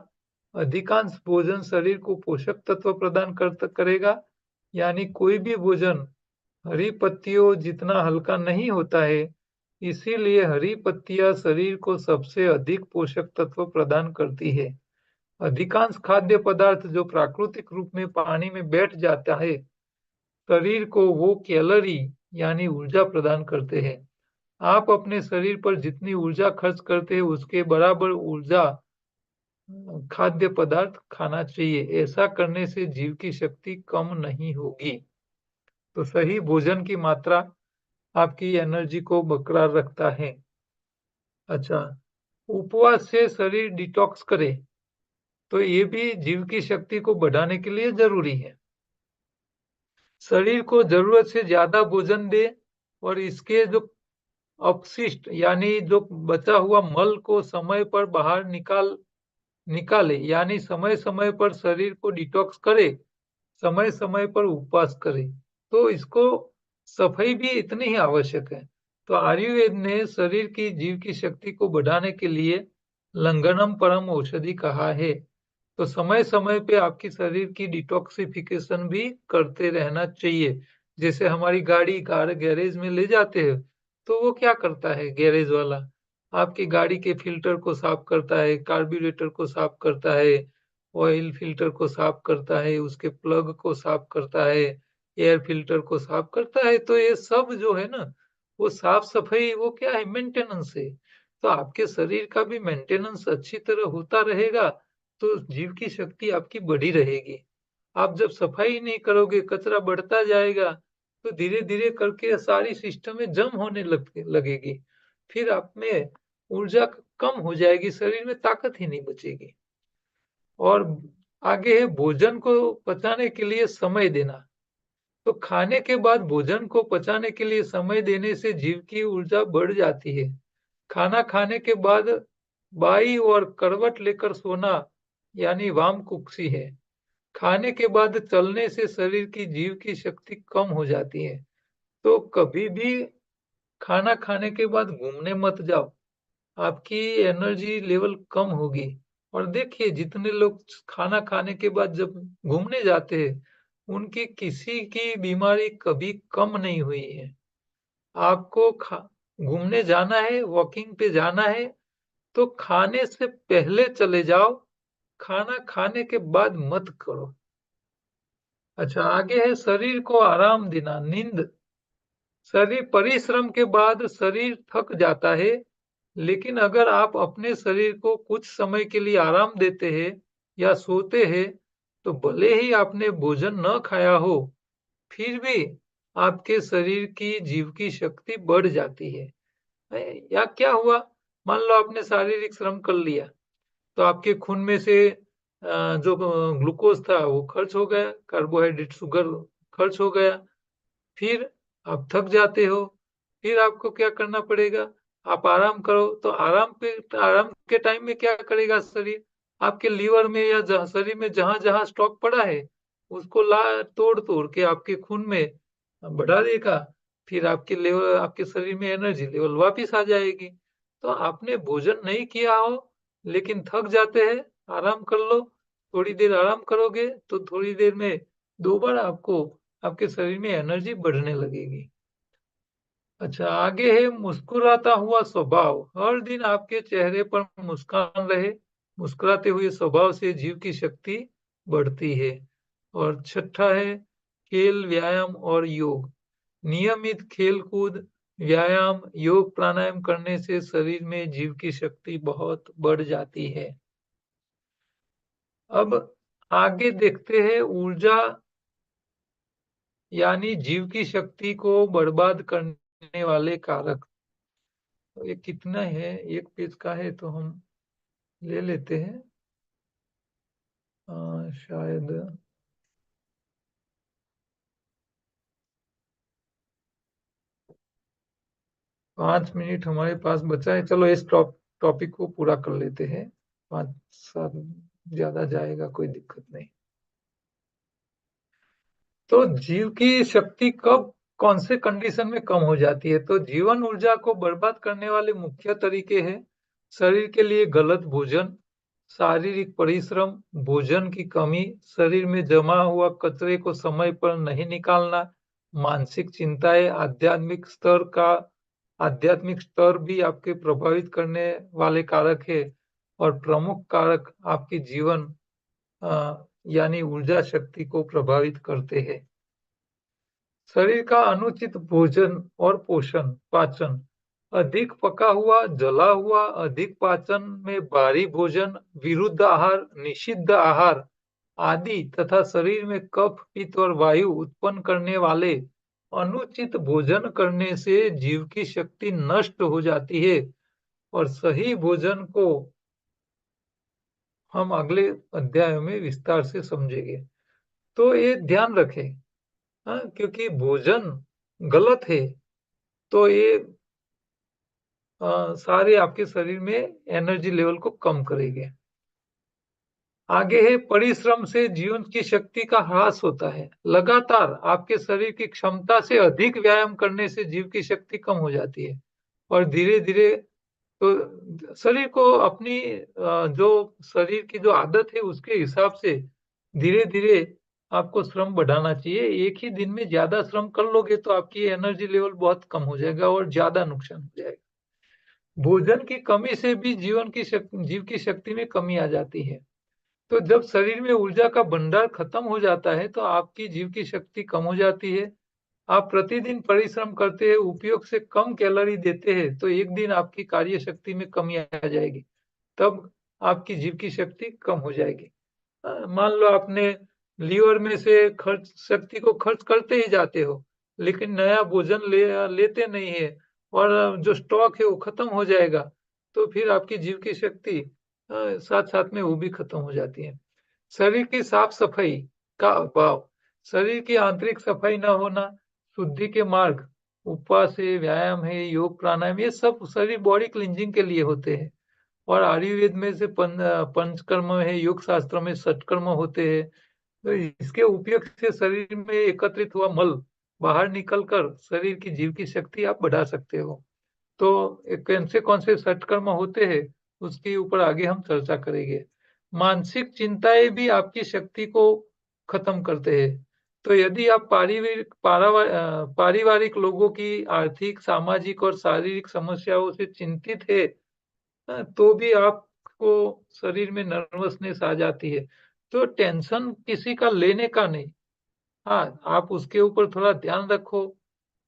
अधिकांश भोजन शरीर को पोषक तत्व प्रदान करेगा। यानी कोई भी भोजन हरी पत्तियों जितना हल्का नहीं होता है, इसीलिए हरी पत्तियां शरीर को सबसे अधिक पोषक तत्व प्रदान करती है। अधिकांश खाद्य पदार्थ जो प्राकृतिक रूप में पानी में बैठ जाता है, शरीर को वो कैलोरी यानी ऊर्जा प्रदान करते हैं। आप अपने शरीर पर जितनी ऊर्जा खर्च करते हैं उसके बराबर ऊर्जा खाद्य पदार्थ खाना चाहिए। ऐसा करने से जीव की शक्ति कम नहीं होगी। तो सही भोजन की मात्रा आपकी एनर्जी को बरकरार रखता है। अच्छा, उपवास से शरीर डिटॉक्स करे तो ये भी जीव की शक्ति को बढ़ाने के लिए जरूरी है। शरीर को जरूरत से ज्यादा भोजन दे और इसके जो अपशिष्ट यानी जो बचा हुआ मल को समय पर बाहर निकाले, यानी समय समय पर शरीर को डिटॉक्स करे, समय समय पर उपवास करे। तो इसको सफाई भी इतनी ही आवश्यक है। तो आयुर्वेद ने शरीर की जीव की शक्ति को बढ़ाने के लिए लंगनम परम औषधि कहा है। तो समय समय पे आपकी शरीर की डिटॉक्सिफिकेशन भी करते रहना चाहिए। जैसे हमारी गाड़ी कार गैरेज में ले जाते हैं तो वो क्या करता है गैरेज वाला, आपकी गाड़ी के फिल्टर को साफ करता है, कार्बोरेटर को साफ करता है, ऑयल फिल्टर को साफ करता है, उसके प्लग को साफ करता है, एयर फिल्टर को साफ करता है। तो ये सब जो है ना, वो साफ सफाई वो क्या है, मेंटेनेंस है। तो आपके शरीर का भी मेंटेनेंस अच्छी तरह होता रहेगा तो जीव की शक्ति आपकी बढ़ी रहेगी। आप जब सफाई नहीं करोगे, कचरा बढ़ता जाएगा, तो धीरे-धीरे करके सारी सिस्टम में जम होने लगेगी। फिर आप में ऊर्जा कम हो जाएगी, शरीर में ताकत ही नहीं बचेगी। और आगे है भोजन को पचाने के लिए समय देना। तो खाने के बाद भोजन को पचाने के लिए समय देने से जीव की ऊर्जा बढ़ जाती है। खाना खाने के बाद बाई और करवट लेकर सोना यानी वामकुक्षी है। खाने के बाद चलने से शरीर की जीव की शक्ति कम हो जाती है। तो कभी भी खाना खाने के बाद घूमने मत जाओ, आपकी एनर्जी लेवल कम होगी। और देखिए जितने लोग खाना खाने के बाद जब घूमने जाते हैं, उनकी किसी की बीमारी कभी कम नहीं हुई है। आपको घूमने जाना है, वॉकिंग पे जाना है, तो खाने से पहले चले जाओ, खाना खाने के बाद मत करो। अच्छा, आगे है शरीर को आराम देना, नींद। शरीर परिश्रम के बाद शरीर थक जाता है, लेकिन अगर आप अपने शरीर को कुछ समय के लिए आराम देते हैं या सोते हैं, तो भले ही आपने भोजन न खाया हो, फिर भी आपके शरीर की जीव की शक्ति बढ़ जाती है। या क्या हुआ, मान लो आपने शारीरिक श्रम कर लिया, तो आपके खून में से जो ग्लूकोज था वो खर्च हो गया, कार्बोहाइड्रेट शुगर खर्च हो गया, फिर आप थक जाते हो, फिर आपको क्या करना पड़ेगा, आप आराम करो। तो आराम के टाइम में क्या करेगा शरीर, आपके लीवर में या शरीर में जहां जहां स्टॉक पड़ा है उसको ला तोड़ तोड़ के आपके खून में बढ़ा देगा। फिर आपके लेवल, आपके शरीर में एनर्जी लेवल वापिस आ जाएगी। तो आपने भोजन नहीं किया हो लेकिन थक जाते हैं, आराम कर लो। थोड़ी देर आराम करोगे तो थोड़ी देर में दोबारा आपको आपके शरीर में एनर्जी बढ़ने लगेगी। अच्छा, आगे है मुस्कुराता हुआ स्वभाव। हर दिन आपके चेहरे पर मुस्कान रहे। मुस्कुराते हुए स्वभाव से जीव की शक्ति बढ़ती है। और छठा है खेल, व्यायाम और योग। नियमित खेल कूद, व्यायाम, योग, प्राणायाम करने से शरीर में जीव की शक्ति बहुत बढ़ जाती है। अब आगे देखते हैं ऊर्जा यानी जीव की शक्ति को बर्बाद करने वाले कारक। तो ये कितना है, एक पेज का है तो हम ले लेते हैं। शायद 5 मिनट हमारे पास बचा है। चलो इस टॉपिक को पूरा कर लेते हैं। 5 7 ज्यादा जाएगा, कोई दिक्कत नहीं। तो जीव की शक्ति कब कौन से कंडीशन में कम हो जाती है? तो जीवन ऊर्जा को बर्बाद करने वाले मुख्य तरीके हैं शरीर के लिए गलत भोजन, शारीरिक परिश्रम, भोजन की कमी, शरीर में जमा हुआ कचरे को समय पर नहीं निकालना, मानसिक चिंताएं, आध्यात्मिक स्तर भी आपके प्रभावित करने वाले कारक है। और प्रमुख कारक आपकी जीवन यानी ऊर्जा शक्ति को प्रभावित करते हैं। शरीर का अनुचित भोजन और पोषण पाचन, अधिक पका हुआ, जला हुआ, अधिक पाचन में भारी भोजन, विरुद्ध आहार, निषिद्ध आहार आदि तथा शरीर में कफ, पित्त और वायु उत्पन्न करने वाले अनुचित भोजन करने से जीव की शक्ति नष्ट हो जाती है। और सही भोजन को हम अगले अध्याय में विस्तार से समझेंगे। तो ये ध्यान रखें, क्योंकि भोजन गलत है तो ये सारे आपके शरीर में एनर्जी लेवल को कम करेंगे। आगे है, परिश्रम से जीवन की शक्ति का ह्रास होता है। लगातार आपके शरीर की क्षमता से अधिक व्यायाम करने से जीव की शक्ति कम हो जाती है और धीरे धीरे तो शरीर को अपनी जो शरीर की जो आदत है उसके हिसाब से धीरे धीरे आपको श्रम बढ़ाना चाहिए। एक ही दिन में ज्यादा श्रम कर लोगे तो आपकी एनर्जी लेवल बहुत कम हो जाएगा और ज्यादा नुकसान हो जाएगा। भोजन की कमी से भी जीव की शक्ति में कमी आ जाती है। तो जब शरीर में ऊर्जा का भंडार खत्म हो जाता है तो आपकी जीव की शक्ति कम हो जाती है। आप प्रतिदिन परिश्रम करते हैं, उपयोग से कम कैलोरी देते हैं, तो एक दिन आपकी कार्य शक्ति में कमी आ जाएगी, तब आपकी जीव की शक्ति कम हो जाएगी। मान लो आपने लीवर में से खर्च शक्ति को खर्च करते ही जाते हो, लेकिन नया भोजन लेते नहीं है और जो स्टॉक है वो खत्म हो जाएगा, तो फिर आपकी जीव की शक्ति साथ साथ में वो भी खत्म हो जाती है। शरीर की साफ सफाई का अभाव, शरीर की आंतरिक सफाई न होना, शुद्धि के मार्ग, उपवास है, व्यायाम है, योग प्राणायाम, ये सब शरीर बॉडी क्लींजिंग के लिए होते हैं। और आयुर्वेद में से पंचकर्म है, योग शास्त्र में षटकर्म होते हैं। तो इसके उपयोग से शरीर में एकत्रित हुआ मल बाहर निकलकर शरीर की जीव की शक्ति आप बढ़ा सकते हो। तो कौन से षटकर्म होते हैं उसके ऊपर आगे हम चर्चा करेंगे। मानसिक चिंताएं भी आपकी शक्ति को खत्म करते हैं। तो यदि आप पारिवारिक लोगों की आर्थिक, सामाजिक और शारीरिक समस्याओं से चिंतित है, तो भी आपको शरीर में नर्वसनेस आ जाती है। तो टेंशन किसी का लेने का नहीं। हाँ, आप उसके ऊपर थोड़ा ध्यान रखो।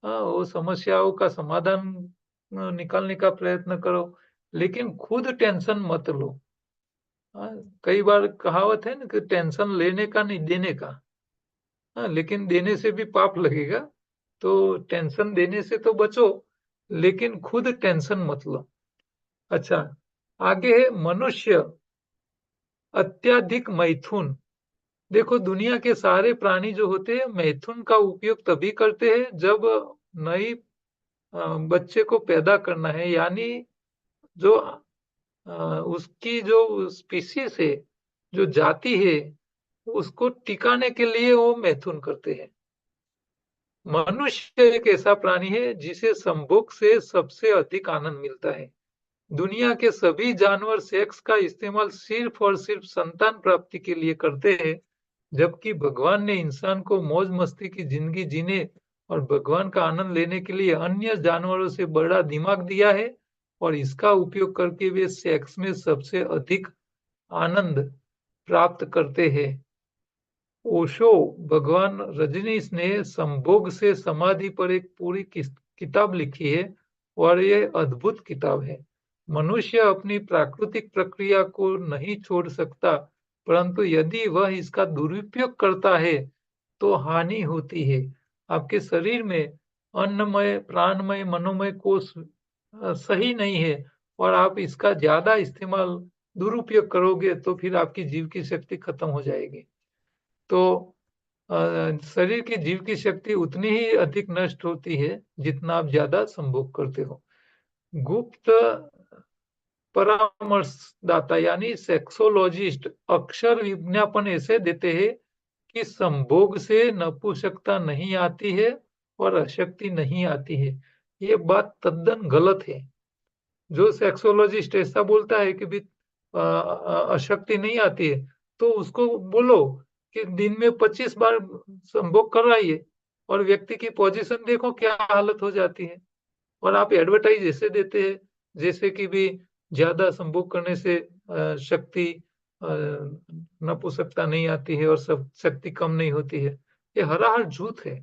हाँ, वो समस्याओं का समाधान निकालने का प्रयत्न करो, लेकिन खुद टेंशन मत लो। हाँ, कई बार कहावत है ना कि टेंशन लेने का नहीं देने का। हाँ, लेकिन देने से भी पाप लगेगा। तो टेंशन देने से तो बचो, लेकिन खुद टेंशन मत लो। अच्छा, आगे है मनुष्य अत्यधिक मैथुन। देखो, दुनिया के सारे प्राणी जो होते हैं मैथुन का उपयोग तभी करते हैं जब नई बच्चे को पैदा करना है, यानी जो उसकी जो स्पीसीज है, जो जाति है, उसको टिकाने के लिए वो मैथुन करते हैं। मनुष्य एक ऐसा प्राणी है जिसे संभोग से सबसे अधिक आनंद मिलता है। दुनिया के सभी जानवर सेक्स का इस्तेमाल सिर्फ और सिर्फ संतान प्राप्ति के लिए करते हैं, जबकि भगवान ने इंसान को मौज मस्ती की जिंदगी जीने और भगवान का आनंद लेने के लिए अन्य जानवरों से बड़ा दिमाग दिया है और इसका उपयोग करके वे सेक्स में सबसे अधिक आनंद प्राप्त करते हैं। ओशो भगवान रजनीश ने संभोग से समाधि पर एक पूरी किताब लिखी है और ये अद्भुत किताब है। मनुष्य अपनी प्राकृतिक प्रक्रिया को नहीं छोड़ सकता, परंतु यदि वह इसका दुरुपयोग करता है तो हानि होती है। आपके शरीर में अन्नमय, प्राणमय, मनोमय कोष सही नहीं है और आप इसका ज्यादा इस्तेमाल दुरुपयोग करोगे तो फिर आपकी जीव की शक्ति खत्म हो जाएगी। तो शरीर की जीव की शक्ति उतनी ही अधिक नष्ट होती है जितना आप ज्यादा संभोग करते हो। गुप्त परामर्शदाता यानी सेक्सोलॉजिस्ट अक्सर विज्ञापन ऐसे देते हैं कि संभोग से नपुंसकता नहीं आती है और अशक्ति नहीं आती है। ये बात तद्दन गलत है। जो सेक्सोलॉजिस्ट ऐसा बोलता है कि भी अशक्ति नहीं आती है, तो उसको बोलो कि दिन में 25 बार संभोग कराइए और व्यक्ति की पोजीशन देखो क्या हालत हो जाती है। और आप एडवर्टाइज ऐसे देते हैं जैसे कि भी ज्यादा संभोग करने से शक्ति नपुंसकता नहीं आती है और सब शक्ति कम नहीं होती है। ये हराहर झूठ है।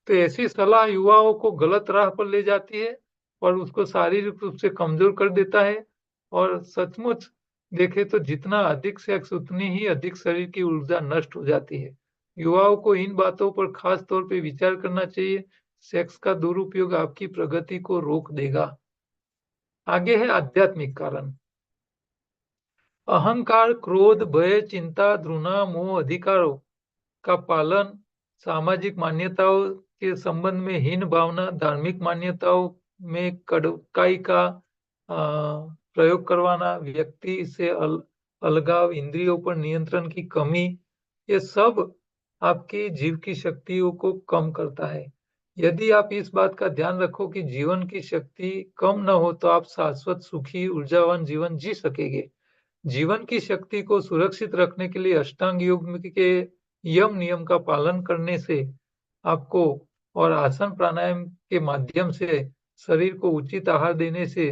तो ऐसी सलाह युवाओं को गलत राह पर ले जाती है और उसको शारीरिक रूप से कमजोर कर देता है। और सचमुच देखे तो जितना अधिक सेक्स उतनी ही अधिक शरीर की ऊर्जा नष्ट हो जाती है। युवाओं को इन बातों पर खास तौर पे विचार करना चाहिए। सेक्स का दुरुपयोग आपकी प्रगति को रोक देगा। आगे है आध्यात्मिक कारण। अहंकार, क्रोध, भय, चिंता, घृणा, मोह, अधिकारों का पालन, सामाजिक मान्यताओं के संबंध में हीन भावना, धार्मिक मान्यताओं में कड़काई का प्रयोग करवाना, व्यक्ति से अलगाव, इंद्रियों पर नियंत्रण की कमी, ये सब आपकी जीव की शक्तियों को कम करता है। यदि आप इस बात का ध्यान रखो कि जीवन की शक्ति कम न हो तो आप शाश्वत सुखी ऊर्जावान जीवन जी सकेंगे। जीवन की शक्ति को सुरक्षित रखने के लिए अष्टांग योग के यम नियम का पालन करने से आपको और आसन प्राणायाम के माध्यम से शरीर को उचित आहार देने से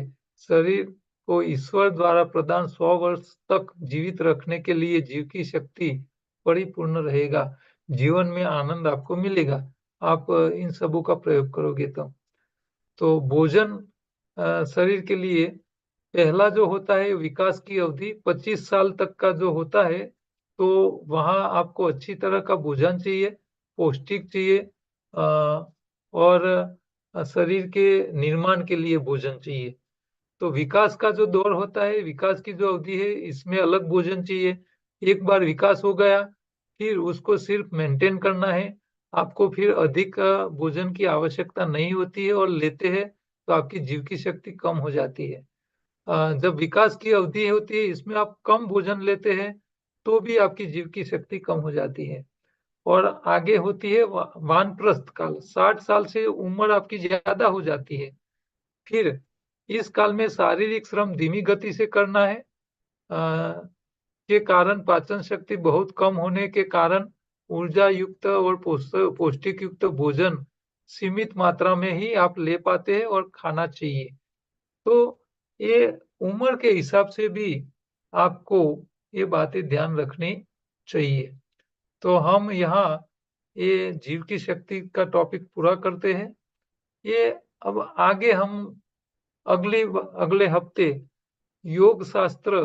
शरीर को ईश्वर द्वारा प्रदान 100 वर्ष तक जीवित रखने के लिए जीव की शक्ति परिपूर्ण रहेगा। जीवन में आनंद आपको मिलेगा आप इन सबों का प्रयोग करोगे तो भोजन शरीर के लिए पहला जो होता है विकास की अवधि 25 साल तक का जो होता है, तो वहां आपको अच्छी तरह का भोजन चाहिए, पौष्टिक चाहिए और शरीर के निर्माण के लिए भोजन चाहिए। तो विकास का जो दौर होता है, विकास की जो अवधि है, इसमें अलग भोजन चाहिए। एक बार विकास हो गया फिर उसको सिर्फ मेंटेन करना है। आपको फिर अधिक भोजन की आवश्यकता नहीं होती है और लेते हैं तो आपकी जीव की शक्ति कम हो जाती है। जब विकास की अवधि होती है इसमें आप कम भोजन लेते हैं तो भी आपकी जीव की शक्ति कम हो जाती है। और आगे होती है वानप्रस्थ काल, 60 साल से उम्र आपकी ज्यादा हो जाती है। फिर इस काल में शारीरिक श्रम धीमी गति से करना है के कारण पाचन शक्ति बहुत कम होने के कारण ऊर्जा युक्त और पौष्टिक युक्त भोजन सीमित मात्रा में ही आप ले पाते हैं और खाना चाहिए। तो ये उम्र के हिसाब से भी आपको ये बातें ध्यान रखनी चाहिए। तो हम यहाँ ये जीव की शक्ति का टॉपिक पूरा करते हैं। ये अब आगे हम अगले हफ्ते योग शास्त्र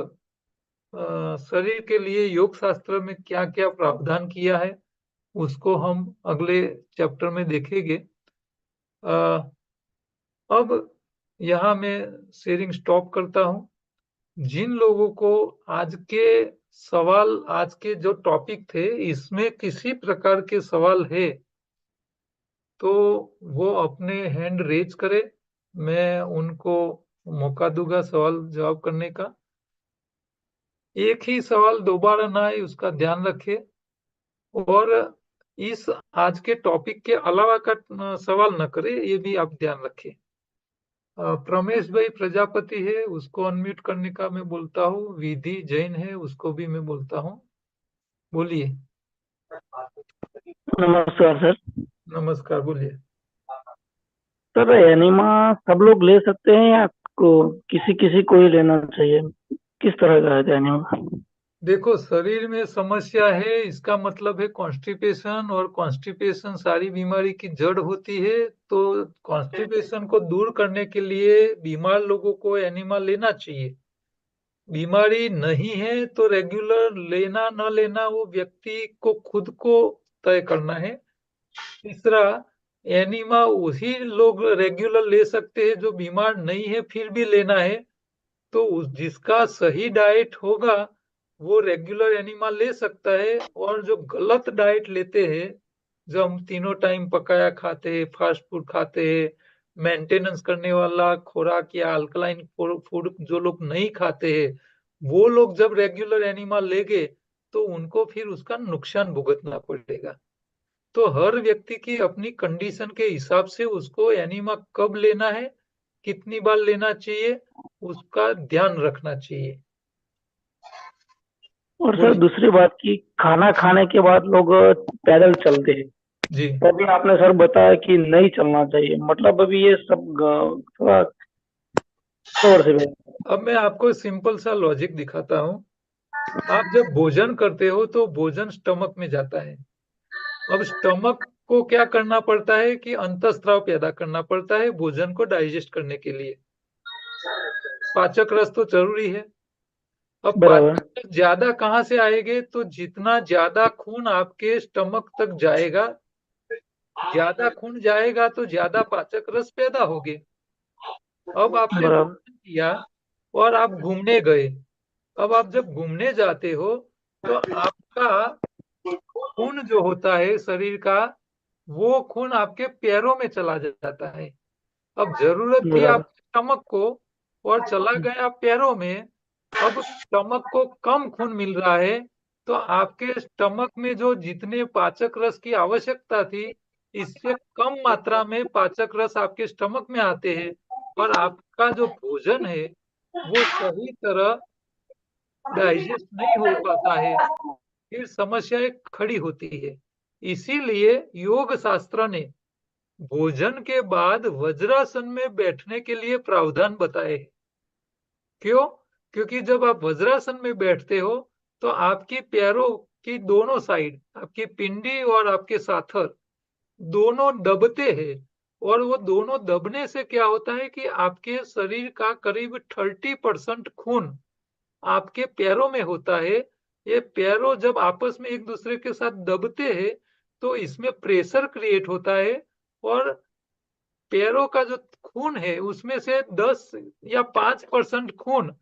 शरीर के लिए योग शास्त्र में क्या क्या प्रावधान किया है उसको हम अगले चैप्टर में देखेंगे। अब यहाँ मैं शेयरिंग स्टॉप करता हूँ। जिन लोगों को आज के जो टॉपिक थे इसमें किसी प्रकार के सवाल है तो वो अपने हैंड रेज करे, मैं उनको मौका दूंगा सवाल जवाब करने का। एक ही सवाल दोबारा ना आए उसका ध्यान रखे और इस आज के टॉपिक के अलावा का सवाल न करे ये भी आप ध्यान रखें। प्रमेश भाई प्रजापति है उसको अनम्यूट करने का मैं बोलता हूँ। विधि जैन है उसको भी मैं बोलता हूँ, बोलिए। नमस्कार सर। नमस्कार, बोलिए। सर एनिमा सब लोग ले सकते हैं या को किसी किसी को ही लेना चाहिए? किस तरह का है एनिमा? देखो शरीर में समस्या है इसका मतलब है कॉन्स्टिपेशन, और कॉन्स्टिपेशन सारी बीमारी की जड़ होती है। तो कॉन्स्टिपेशन को दूर करने के लिए बीमार लोगों को एनिमा लेना चाहिए। बीमारी नहीं है तो रेगुलर लेना न लेना वो व्यक्ति को खुद को तय करना है। तीसरा, एनिमा वही लोग रेगुलर ले सकते हैं जो बीमार नहीं है फिर भी लेना है। तो जिसका सही डाइट होगा वो रेगुलर एनिमा ले सकता है, और जो गलत डाइट लेते हैं, जो हम तीनों टाइम पकाया खाते हैं, फास्ट फूड खाते हैं, मेंटेनेंस करने वाला खुराक या अल्कलाइन फूड जो लोग नहीं खाते हैं, वो लोग जब रेगुलर एनिमा लेंगे तो उनको फिर उसका नुकसान भुगतना पड़ेगा। तो हर व्यक्ति की अपनी कंडीशन के हिसाब से उसको एनिमा कब लेना है, कितनी बार लेना चाहिए, उसका ध्यान रखना चाहिए। और सर बोलिए। दूसरी बात की खाना खाने के बाद लोग पैदल चलते हैं, जी। तो अभी आपने सर बताया कि नहीं चलना चाहिए, मतलब अभी ये सब थोड़ा तौर से भी। अब मैं आपको सिंपल सा लॉजिक दिखाता हूँ। आप जब भोजन करते हो तो भोजन स्टमक में जाता है। अब स्टमक को क्या करना पड़ता है कि अंतःस्राव पैदा करना पड़ता है भोजन को डाइजेस्ट करने के लिए। पाचक रस तो जरूरी है। अब बराबर। पाचक रस ज्यादा कहाँ से आएंगे, तो जितना ज्यादा खून आपके स्टमक तक जाएगा, ज्यादा खून जाएगा तो ज्यादा पाचक रस पैदा होगे। अब आपने बराबर। भोजन किया और आप घूमने गए। अब आप जब घूमने जाते हो तो आपका खून जो होता है शरीर का, वो खून आपके पैरों में चला जाता है। अब जरूरत थी बराबर। आप स्टमक को, और चला गया पैरों में। अब स्टमक को कम खून मिल रहा है, तो आपके स्टमक में जो जितने पाचक रस की आवश्यकता थी, इससे कम मात्रा में पाचक रस आपके स्टमक में आते हैं, और आपका जो भोजन है वो सही तरह डाइजेस्ट नहीं हो पाता है। फिर समस्याएं खड़ी होती है। इसीलिए योग शास्त्र ने भोजन के बाद वज्रासन में बैठने के लिए प्रावधान बताए हैं। क्यों? क्योंकि जब आप वज्रासन में बैठते हो तो आपकी पैरों की दोनों साइड, आपकी पिंडी और आपके साथर दोनों दबते हैं। और वो दोनों दबने से क्या होता है कि आपके शरीर का करीब 30% खून आपके पैरों में होता है। ये पैरों जब आपस में एक दूसरे के साथ दबते हैं तो इसमें प्रेशर क्रिएट होता है, और पैरों का जो खून है उसमें से 10 या 5% खून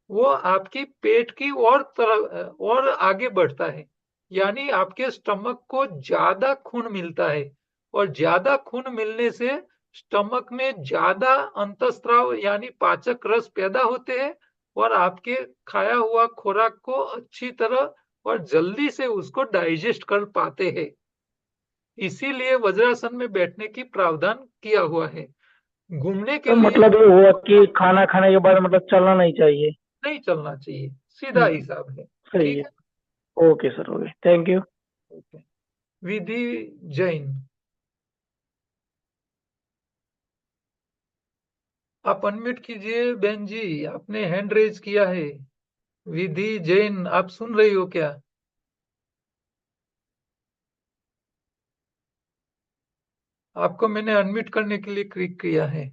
वो आपकी पेट की और तरफ और आगे बढ़ता है। यानी आपके स्टमक को ज्यादा खून मिलता है, और ज्यादा खून मिलने से स्टमक में ज्यादा अंतःस्राव यानी पाचक रस पैदा होते हैं, और आपके खाया हुआ खुराक को अच्छी तरह और जल्दी से उसको डाइजेस्ट कर पाते हैं। इसीलिए वज्रासन में बैठने की प्रावधान किया हुआ है। घूमने के तो लिए मतलब ये हुआ कि खाना खाने के बाद मतलब चलना नहीं चाहिए। नहीं चलना चाहिए, सीधा हम्म, हिसाब है। सही ठीक है। है। Okay sir, okay, thank you. Okay. Vidhi Jain, आप अनम्यूट कीजिए। बहन जी, आपने हैंड रेज किया है। विधि जैन, आप सुन रही हो क्या? आपको मैंने अनम्यूट करने के लिए क्लिक किया है।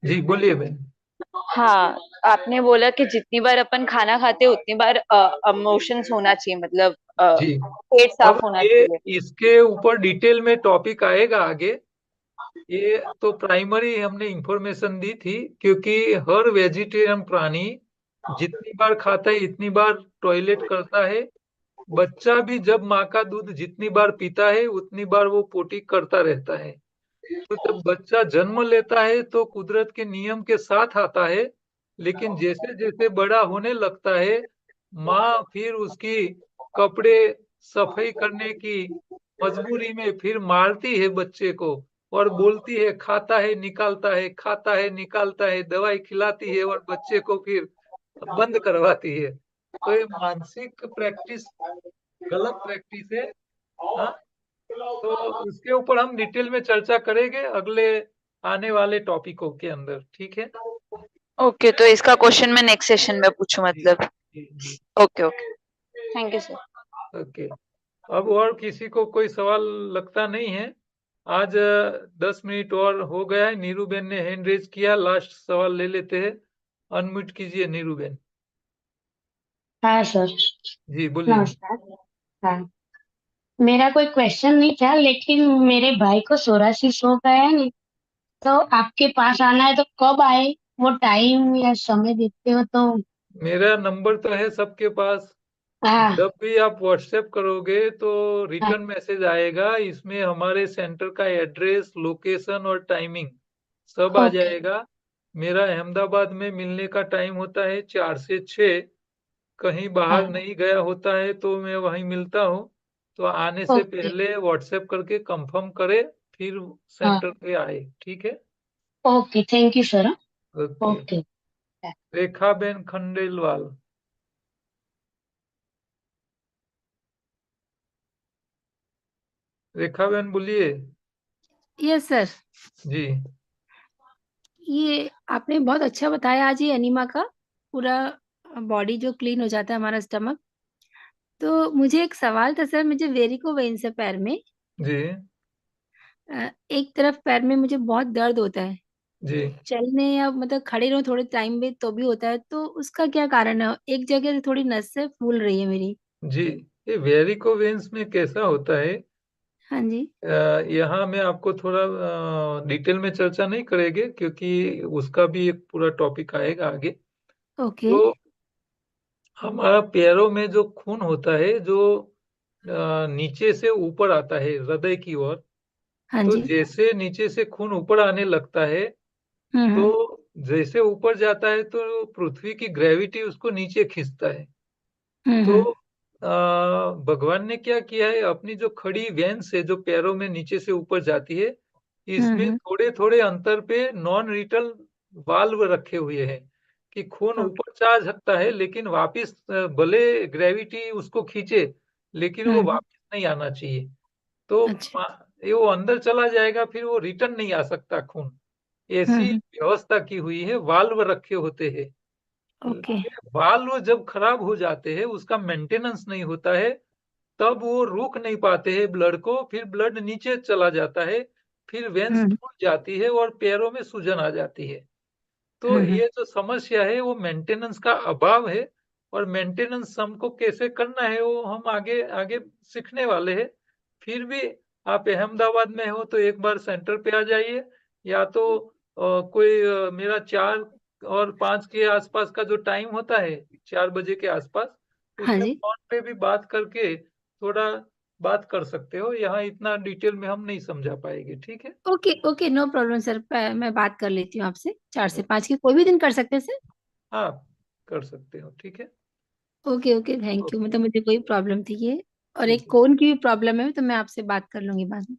जी बोलिए बहन। हाँ, आपने बोला कि जितनी बार अपन खाना खाते हैं उतनी बार इमोशंस होना चाहिए, मतलब जी। पेट अब साफ होना ये चाहिए। इसके ऊपर डिटेल में टॉपिक आएगा आगे। ये तो प्राइमरी हमने इंफॉर्मेशन दी थी, क्योंकि हर वेजिटेरियन प्राणी जितनी बार खाता है इतनी बार टॉयलेट करता है। बच्चा भी जब माँ का दूध जितनी बार पीता है उतनी बार वो पोटी करता रहता है। तो जब बच्चा जन्म लेता है तो कुदरत के नियम के साथ आता है, लेकिन जैसे जैसे बड़ा होने लगता है, माँ फिर उसकी कपड़े सफाई करने की मजबूरी में फिर मारती है बच्चे को, और बोलती है खाता है निकालता है, खाता है निकालता है, दवाई खिलाती है और बच्चे को फिर बंद करवाती है। तो ये मानसिक प्रैक्टिस गलत प्रैक्टिस है। हाँ। तो उसके ऊपर हम डिटेल में चर्चा करेंगे अगले आने वाले टॉपिकों के अंदर। ठीक है। ओके, तो इसका क्वेश्चन मैं नेक्स्ट सेशन में पूछूं जी मतलब। जी जी। Okay okay, thank you sir. Okay. अब और किसी को कोई सवाल लगता नहीं है? आज 10 मिनट और हो गया है। नीरू बेन ने हैंड रेज किया, लास्ट सवाल ले लेते हैं। अनम्यूट कीजिए नीरू बेन। हाँ सर। जी बोलिए। नमस्कार। हाँ, मेरा कोई क्वेश्चन नहीं था, लेकिन मेरे भाई को सोरासिस हो गया है नहीं, तो आपके पास आना है तो कब आए? वो टाइम या समय देते हो तो। मेरा नंबर तो है सबके पास। हाँ जब भी आप व्हाट्सएप करोगे तो हाँ। रिटर्न मैसेज आएगा, इसमें हमारे सेंटर का एड्रेस, लोकेशन और टाइमिंग सब आ ओके जाएगा। मेरा अहमदाबाद में मिलने का टाइम होता है 4 से 6। कहीं बाहर हाँ नहीं गया होता है तो मैं वहीं मिलता हूँ। तो आने से ओके। पहले व्हाट्सएप करके कंफर्म करे, फिर हाँ सेंटर पे आए, ठीक है। Okay, thank you sir. Okay. Okay. Rekhaben Khandelwal. Rekhaben बोलिए। Yes sir. जी। ये आपने बहुत अच्छा बताया आज, ये एनीमा का पूरा बॉडी जो क्लीन हो जाता है हमारा स्टमक। तो मुझे एक सवाल था सर, मुझे वेरिकोवेन्स है पैर में। जी। एक तरफ पैर में मुझे बहुत दर्द होता है, जी। चलने या मतलब खड़े रहो थोड़े टाइम में तो भी होता है, तो उसका क्या कारण है? एक जगह से थोड़ी नसें फूल रही है मेरी। जी। ये वेरिकोवेन्स में कैसा होता है, हाँ जी। यहाँ मैं आपको थोड़ा डिटेल में चर्चा नहीं करेंगे क्योंकि उसका भी एक पूरा टॉपिक आएगा आगे। ओके। तो हमारा पैरों में जो खून होता है, जो नीचे से ऊपर आता है हृदय की ओर, हाँ तो जी। जैसे नीचे से खून ऊपर आने लगता है, तो हम्म। जैसे ऊपर जाता है तो पृथ्वी की ग्रेविटी उसको नीचे खींचता है। तो हम्म। भगवान ने क्या किया है, अपनी जो खड़ी वेन्स है जो पैरों में नीचे से ऊपर जाती है, इसमें हम्म। थोड़े थोड़े अंतर पे नॉन रिटल वाल्व रखे हुए हैं कि खून ओके। ऊपर जा सकता है लेकिन वापस भले ग्रेविटी उसको खींचे, लेकिन वो हम्म। वापस नहीं आना चाहिए। तो अच्छा। ये वो अंदर चला जाएगा, फिर वो रिटर्न नहीं आ सकता खून। ऐसी हम्म। व्यवस्था की हुई है, वाल्व रखे होते हैं। ओके। वाल्व जब खराब हो जाते हैं, उसका मेंटेनेंस नहीं होता है, तब वो रोक नहीं पाते हैं ब्लड को, फिर ब्लड नीचे चला जाता है, फिर वेंस हम्म। टूट जाती है और पैरों में सूजन आ जाती है। तो हम्म। ये जो समस्या है वो मेंटेनेंस का अभाव है। और मेंटेनेंस हमको कैसे करना है वो हम आगे आगे सीखने वाले हैं। फिर भी आप अहमदाबाद में हो तो एक बार सेंटर पे आ जाइए, या तो कोई मेरा 4 और 5 के आसपास का जो टाइम होता है, 4 बजे के आसपास, हाँ उसमें जी। फोन पे भी बात करके थोड़ा बात कर सकते हो। यहाँ इतना डिटेल में हम नहीं समझा पाएंगे, ठीक है। Okay okay, no problem sir, मैं बात कर लेती हूँ आपसे। 4 से 5 की कोई भी दिन कर सकते हैं सर? हाँ, कर सकते हो, ठीक है। Okay okay, thank you. Okay. मतलब मुझे कोई प्रॉब्लम थी ये, और ठीक एक है। कोन की भी प्रॉब्लम है, तो मैं आपसे बात कर लूंगी बाद में।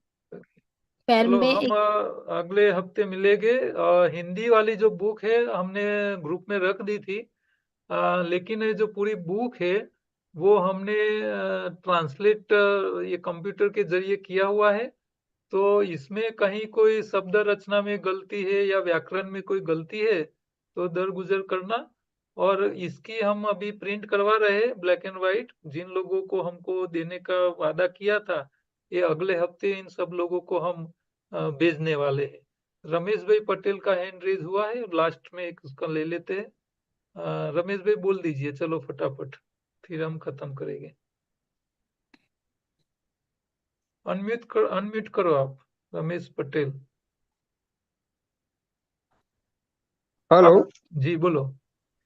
पैर चलो में हम एक। अगले हफ्ते मिलेंगे। हिंदी वाली जो बुक है हमने ग्रुप में रख दी थी, लेकिन ये जो पूरी बुक है वो हमने ट्रांसलेट ये कंप्यूटर के जरिए किया हुआ है। तो इसमें कहीं कोई शब्द रचना में गलती है या व्याकरण में कोई गलती है तो दरगुजर करना। और इसकी हम अभी प्रिंट करवा रहे हैं ब्लैक एंड व्हाइट, जिन लोगों को हमको देने का वादा किया था, ये अगले हफ्ते इन सब लोगों को हम भेजने वाले हैं। रमेश भाई पटेल का हैंड रेज हुआ है, लास्ट में एक उसका ले लेते हैं। रमेश भाई बोल दीजिए, चलो फटाफट, फिर हम खत्म करेंगे। अनम्यूट करो आप, रमेश पटेल। हेलो। आप जी बोलो।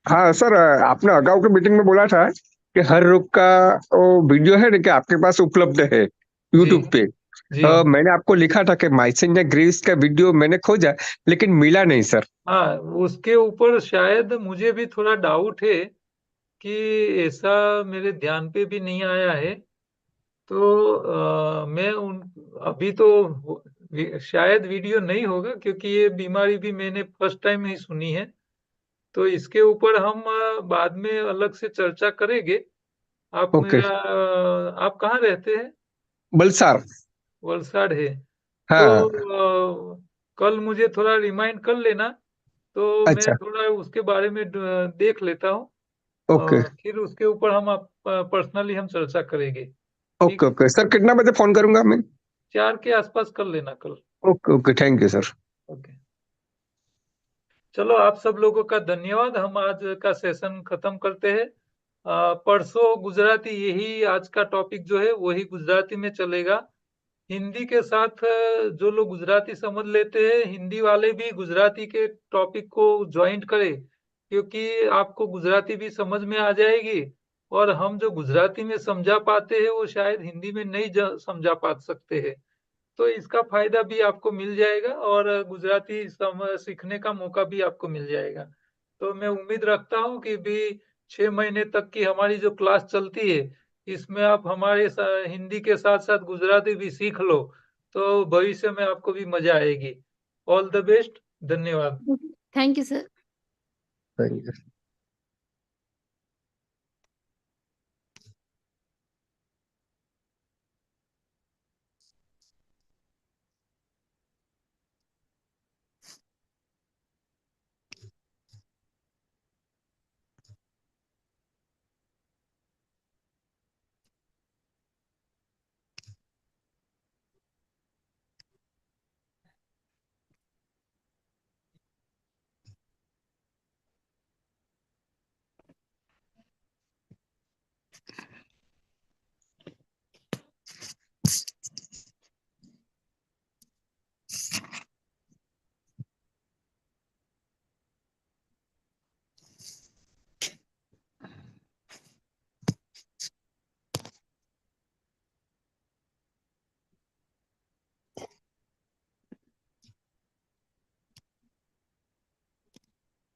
हाँ सर, आपने अगाऊ की मीटिंग में बोला था कि हर रोग का वो वीडियो है ना कि आपके पास उपलब्ध है जी। यूट्यूब पे। जी। मैंने आपको लिखा था कि माइसेंजर ग्रीस का वीडियो मैंने खोजा लेकिन मिला नहीं सर। हाँ, उसके ऊपर शायद मुझे भी थोड़ा डाउट है कि ऐसा मेरे ध्यान पे भी नहीं आया है। तो मैं उन अभी तो शायद वीडियो नहीं होगा क्योंकि ये बीमारी भी मैंने फर्स्ट टाइम ही सुनी है। तो इसके ऊपर हम बाद में अलग से चर्चा करेंगे। आप ओके। मेरा आप कहाँ रहते हैं? बलसार। वलसाड़ है। तो हाँ। कल मुझे थोड़ा रिमाइंड कर लेना, तो मैं अच्छा। थोड़ा उसके बारे में देख लेता हूँ। ओके फिर उसके ऊपर हम आप पर्सनली हम चर्चा करेंगे, ठीक ओके है। ओके सर, कितना बजे फोन करूंगा मैं? 4 के आसपास कर लेना कल। Okay okay, thank you sir. Okay. चलो, आप सब लोगों का धन्यवाद। हम आज का सेशन खत्म करते हैं। परसों गुजराती, यही आज का टॉपिक जो है वही गुजराती में चलेगा। हिंदी के साथ जो लोग गुजराती समझ लेते हैं, हिंदी वाले भी गुजराती के टॉपिक को ज्वाइंट करें, क्योंकि आपको गुजराती भी समझ में आ जाएगी, और हम जो गुजराती में समझा पाते हैं वो शायद हिंदी में नहीं समझा पा सकते हैं। तो इसका फायदा भी आपको मिल जाएगा और गुजराती सीखने का मौका भी आपको मिल जाएगा। तो मैं उम्मीद रखता हूँ कि भी 6 महीने तक की हमारी जो क्लास चलती है, इसमें आप हमारे हिंदी के साथ साथ गुजराती भी सीख लो, तो भविष्य में आपको भी मजा आएगी। All the best. धन्यवाद। Thank you sir. Thank you.